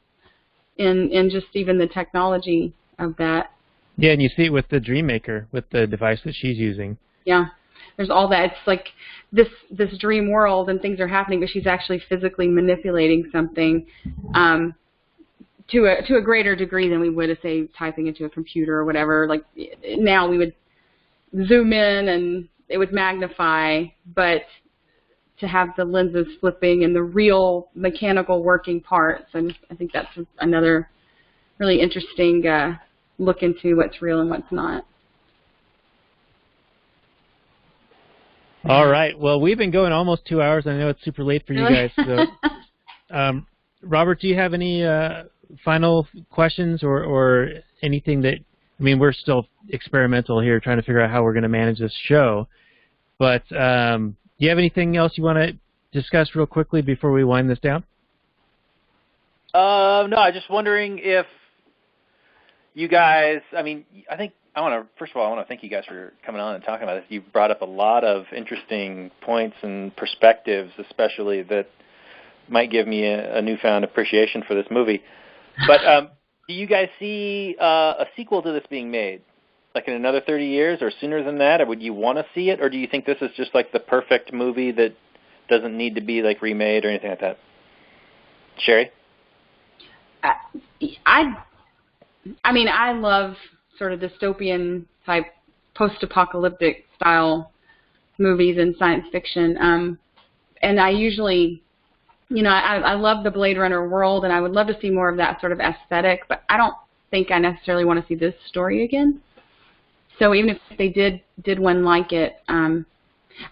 in just even the technology of that. Yeah, and you see it with the Dreammaker, with the device that she's using. Yeah, there's all that. It's like this dream world and things are happening, but she's actually physically manipulating something to a greater degree than we would, say, typing into a computer or whatever. Like now we would zoom in and it would magnify, but to have the lenses flipping and the real mechanical working parts, and I think that's another really interesting look into what's real and what's not. All right. Well, we've been going almost 2 hours. I know it's super late for you guys. So, Robert, do you have any final questions or anything that, we're still experimental here trying to figure out how we're going to manage this show. But do you have anything else you want to discuss real quickly before we wind this down? No, I was just wondering if you guys, first of all, I want to thank you guys for coming on and talking about this. You brought up a lot of interesting points and perspectives, especially that might give me a newfound appreciation for this movie. But do you guys see a sequel to this being made, like in another 30 years or sooner than that? Or would you want to see it? Or do you think this is just like the perfect movie that doesn't need to be like remade or anything like that? Sherry? I love sort of dystopian type post-apocalyptic style movies and science fiction. And I usually, I love the Blade Runner world, and I would love to see more of that sort of aesthetic, but I don't think I necessarily want to see this story again. So even if they did one like it, I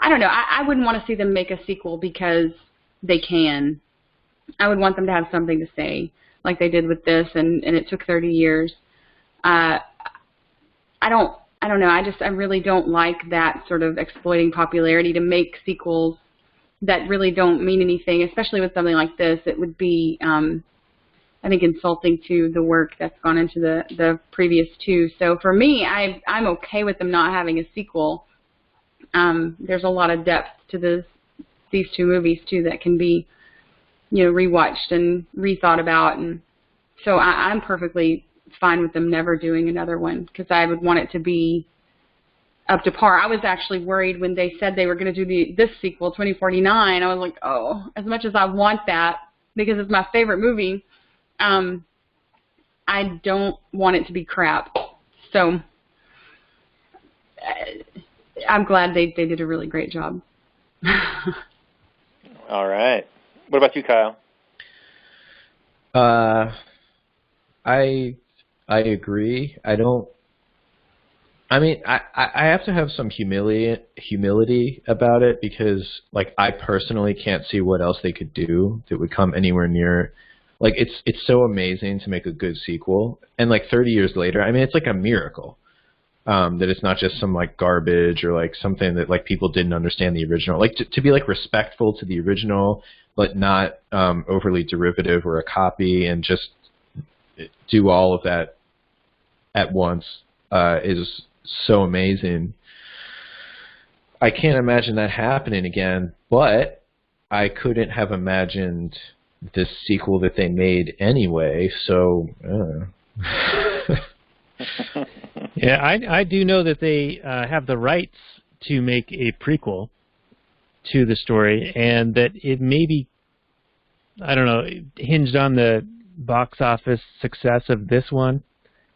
don't know. I wouldn't want to see them make a sequel because they can. I would want them to have something to say, like they did with this, and it took 30 years. I don't know. I really don't like that sort of exploiting popularity to make sequels that really don't mean anything, especially with something like this. It would be, I think, insulting to the work that's gone into the previous two. So for me, I'm okay with them not having a sequel. There's a lot of depth to these two movies too that can be, rewatched and rethought about, and so I'm perfectly fine with them never doing another one because I would want it to be up to par. I was actually worried when they said they were going to do this sequel, 2049. I was like, oh, as much as I want that because it's my favorite movie, I don't want it to be crap. So I'm glad they did a really great job. All right. What about you, Kyle? I agree. I have to have some humility about it because, like, I personally can't see what else they could do that would come anywhere near Like it's so amazing to make a good sequel, and like 30 years later, I mean, it's like a miracle that it's not just some like garbage or like something that like people didn't understand the original. Like to be like respectful to the original, but not overly derivative or a copy, and just do all of that at once is so amazing. I can't imagine that happening again, but I couldn't have imagined this sequel that they made anyway, so Yeah, I do know that they have the rights to make a prequel to the story, and that it may be, I don't know, hinged on the box office success of this one,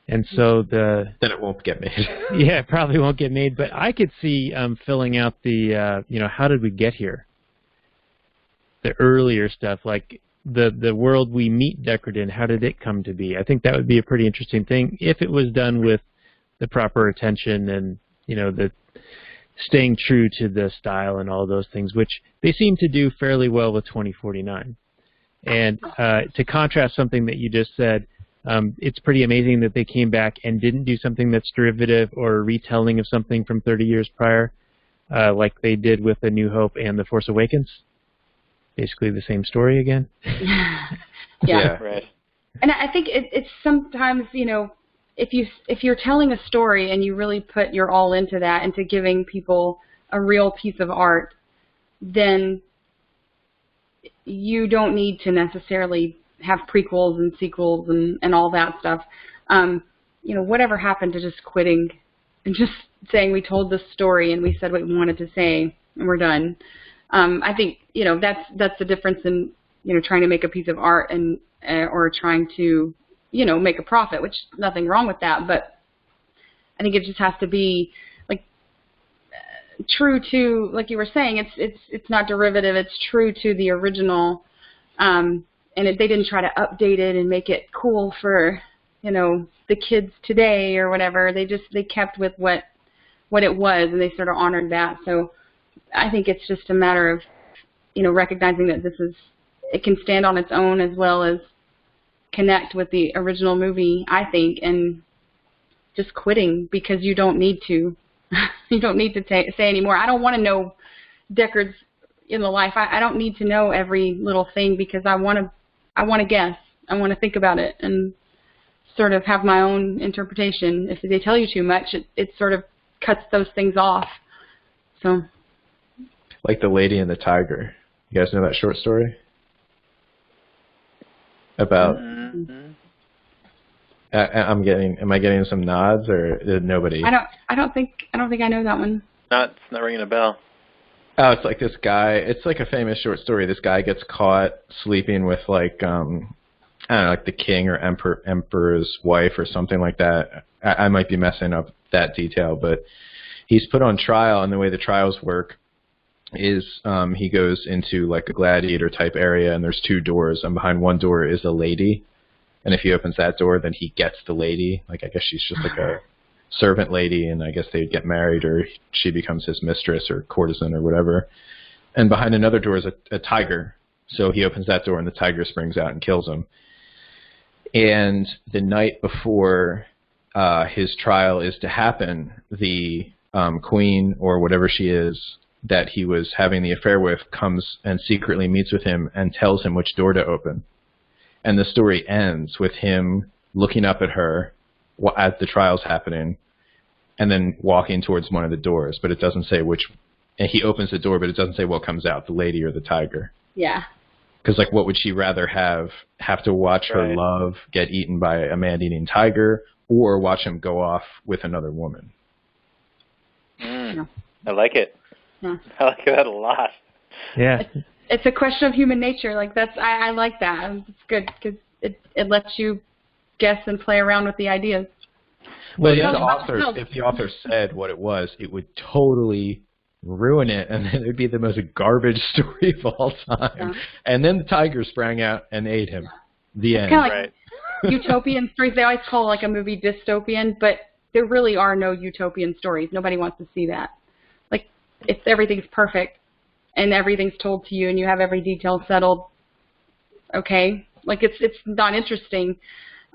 and so then it won't get made. Yeah, it probably won't get made, but I could see filling out the how did we get here? The earlier stuff, like the world we meet Deckard in, how did it come to be? I think that would be a pretty interesting thing if it was done with the proper attention and the staying true to the style and all those things, which they seem to do fairly well with 2049. And to contrast something that you just said, it's pretty amazing that they came back and didn't do something that's derivative or a retelling of something from 30 years prior, like they did with A New Hope and The Force Awakens. Basically the same story again. Yeah. Right. And I think it's sometimes, if you're telling a story and you really put your all into that, into giving people a real piece of art, then you don't need to necessarily have prequels and sequels and all that stuff. Whatever happened to just quitting and just saying we told this story and we said what we wanted to say and we're done. I think that's the difference in trying to make a piece of art and or trying to make a profit, which nothing wrong with that, but I think it just has to be like true to, like you were saying, it's not derivative, it's true to the original, and they didn't try to update it and make it cool for the kids today or whatever. They kept with what it was, and they sort of honored that. So I think it's just a matter of recognizing that it can stand on its own as well as connect with the original movie, I think, and just quitting because you don't need to. You don't need to say anymore. I don't want to know Deckard's life. I don't need to know every little thing because I want to guess. I want to think about it and sort of have my own interpretation. If they tell you too much, it sort of cuts those things off. So, like The Lady and the Tiger. You guys know that short story? About am I getting some nods or nobody? I don't think I know that one. It's not ringing a bell. Oh, it's like this guy. It's like a famous short story. This guy gets caught sleeping with like I don't know, like the king or emperor's wife or something like that. I might be messing up that detail, but he's put on trial, and the way the trials work is he goes into like a gladiator type area, and there's two doors, and behind one door is a lady, and if he opens that door, then he gets the lady. Like I guess she's just like a servant lady, and I guess they'd get married, or she becomes his mistress or courtesan or whatever. And behind another door is a tiger, so he opens that door, and the tiger springs out and kills him. And the night before his trial is to happen, the queen or whatever she is that he was having the affair with comes and secretly meets with him and tells him which door to open. And the story ends with him looking up at her as the trial's happening and then walking towards one of the doors, but it doesn't say which. And he opens the door, but it doesn't say what comes out, the lady or the tiger. Yeah. Because like, what would she rather have to watch her love get eaten by a man-eating tiger, or watch him go off with another woman? Yeah. I like it. Yeah. I like that a lot. Yeah. It's a question of human nature. Like I like that. It's good because it lets you guess and play around with the ideas. Well, if the author said what it was, it would totally ruin it, and then it would be the most garbage story of all time. Yeah. And then the tiger sprang out and ate him. The end. Kind of like utopian stories. They always call like a movie dystopian, but there really are no utopian stories. Nobody wants to see that. Like, if everything's perfect and everything's told to you and you have every detail settled, okay, Like it's not interesting.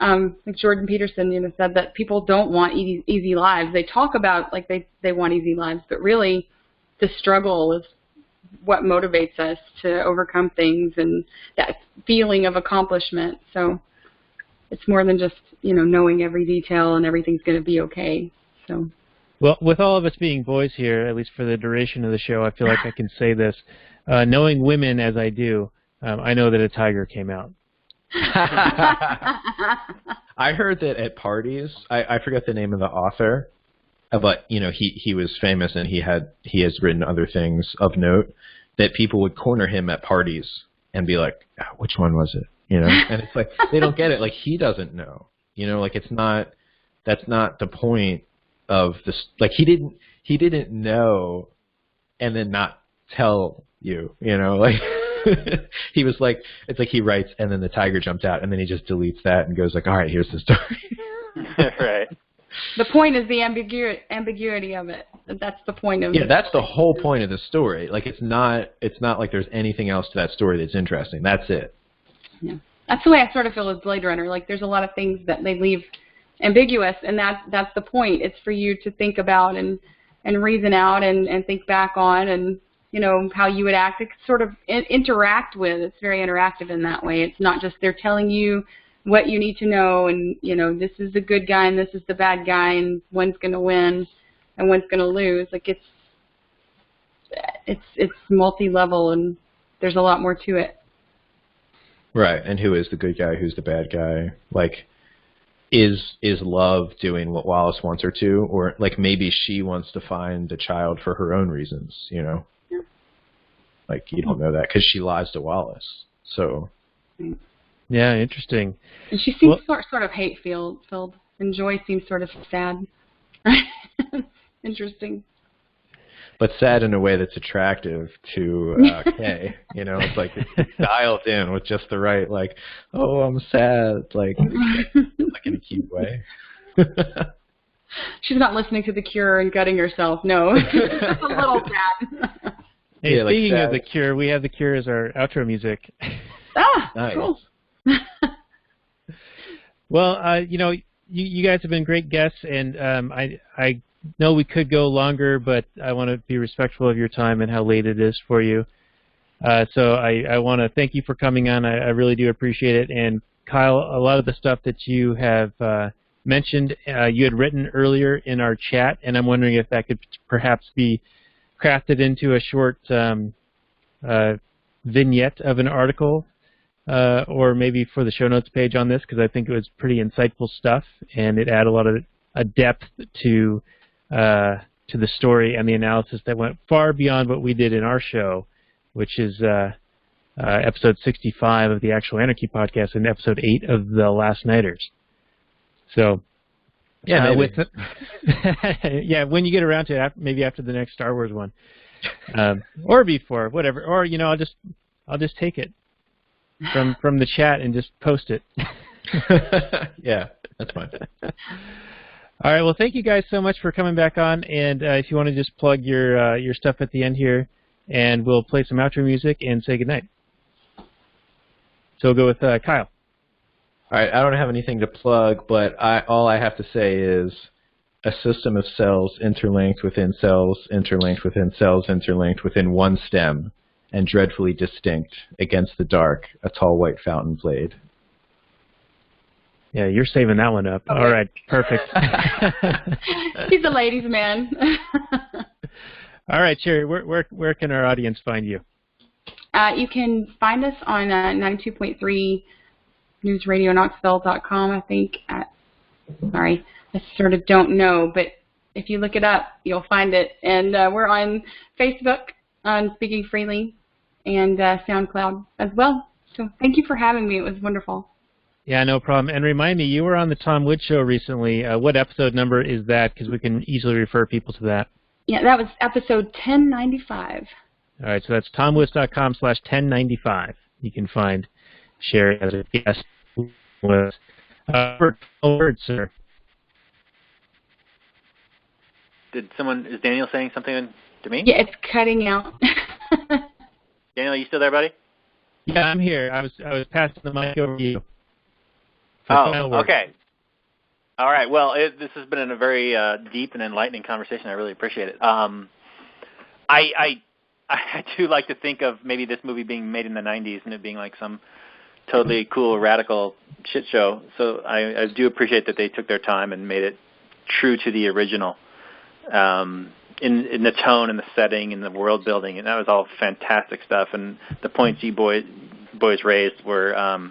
Like Jordan Peterson, said that people don't want easy lives. They talk about like they want easy lives, but really, the struggle is what motivates us to overcome things and that feeling of accomplishment. So it's more than just knowing every detail and everything's going to be okay. So. Well, with all of us being boys here, at least for the duration of the show, I feel like I can say this. Knowing women as I do, I know that a tiger came out. I heard that at parties, I forget the name of the author, but he was famous and he has written other things of note, that people would corner him at parties and be like, which one was it? And it's like they don't get it. Like he doesn't know. Like that's not the point of this. Like he didn't know and then not tell you. Like he was like, it's like he writes and then the tiger jumped out and then he just deletes that and goes like, all right, here's the story. Right. The point is the ambiguity of it. That's the point of it. Yeah, that's the whole point of the story. Like it's not like there's anything else to that story that's interesting. That's it. Yeah. That's the way I sort of feel with Blade Runner. Like there's a lot of things that they leave ambiguous, and that's the point. It's for you to think about and reason out and think back on, and how you would act, sort of interact with. It's very interactive in that way. It's not just they're telling you what you need to know, and this is the good guy and this is the bad guy, and one's going to win and one's going to lose. Like it's multi-level, and there's a lot more to it. Right, and who is the good guy? Who's the bad guy? Like, is Love doing what Wallace wants her to, or like maybe she wants to find a child for her own reasons? Yeah. Like you don't know that because she lies to Wallace. So. Yeah, interesting. And she seems sort of hate-filled, and Joy seems sort of sad. Interesting. But sad in a way that's attractive to Kay. It's like it's dialed in with just the right, like, oh, I'm sad, like in a cute way. She's not listening to The Cure and gutting herself. No, just a little sad. Hey, yeah, speaking like of The Cure, we have The Cure as our outro music. Ah, nice. Cool. Well, you guys have been great guests, and I know we could go longer, but I want to be respectful of your time and how late it is for you. So I want to thank you for coming on. I really do appreciate it. And Kyle, a lot of the stuff that you have mentioned, you had written earlier in our chat, and I'm wondering if that could perhaps be crafted into a short vignette of an article, or maybe for the show notes page on this, because I think it was pretty insightful stuff, and it added a lot of depth to the story and the analysis that went far beyond what we did in our show, which is episode 65 of the Actual Anarchy podcast and episode 8 of the Last Nighters. So, yeah, yeah, when you get around to it, maybe after the next Star Wars one, or before, whatever, or I'll just take it from the chat and just post it. Yeah, that's fine. All right. Well, thank you guys so much for coming back on. And if you want to just plug your stuff at the end here, and we'll play some outro music and say goodnight. So we'll go with Kyle. All right. I don't have anything to plug, but all I have to say is a system of cells interlinked within cells, interlinked within cells, interlinked within one stem, and dreadfully distinct against the dark, a tall white fountain played. Yeah, you're saving that one up. Okay. All right, perfect. He's a ladies' man. All right, Sherry, where can our audience find you? You can find us on 92.3 newsradionknoxville.com, I think. Sorry, I sort of don't know, but if you look it up, you'll find it. And we're on Facebook, on Speaking Freely, and SoundCloud as well. So thank you for having me. It was wonderful. Yeah, no problem. And remind me, you were on the Tom Wood Show recently. What episode number is that? Because we can easily refer people to that. Yeah, that was episode 1095. All right, so that's tomwoods.com/1095. You can find Sherry as a guest. Word, sir. Is Daniel saying something to me? Yeah, it's cutting out. Daniel, are you still there, buddy? Yeah, I'm here. I was passing the mic over to you. Oh, okay. All right. Well, this has been a very deep and enlightening conversation. I really appreciate it. I do like to think of maybe this movie being made in the 90s and it being like some totally cool, radical shit show. So I do appreciate that they took their time and made it true to the original in the tone and the setting and the world building. And that was all fantastic stuff. And the points you boys raised were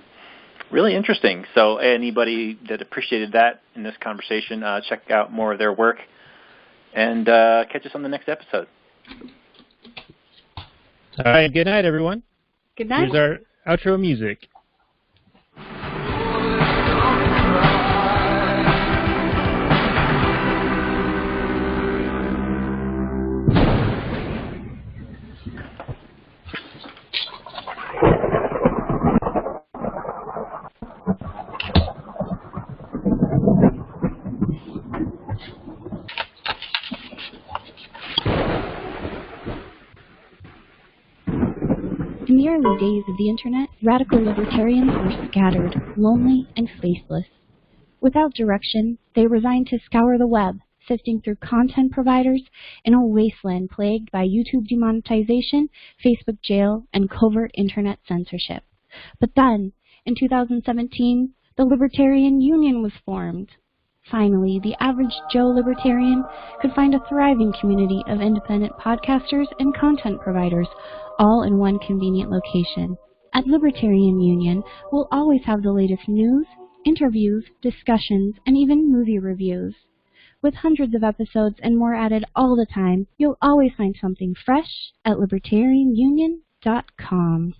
really interesting. So anybody that appreciated that in this conversation, check out more of their work and catch us on the next episode. All right, good night, everyone. Good night. Here's our outro music. In the early days of the internet, radical libertarians were scattered, lonely, and faceless. Without direction, they resigned to scour the web, sifting through content providers in a wasteland plagued by YouTube demonetization, Facebook jail, and covert internet censorship. But then, in 2017, the Libertarian Union was formed. Finally, the average Joe libertarian could find a thriving community of independent podcasters and content providers, all in one convenient location. At Libertarian Union, we'll always have the latest news, interviews, discussions, and even movie reviews. With hundreds of episodes and more added all the time, you'll always find something fresh at libertarianunion.com.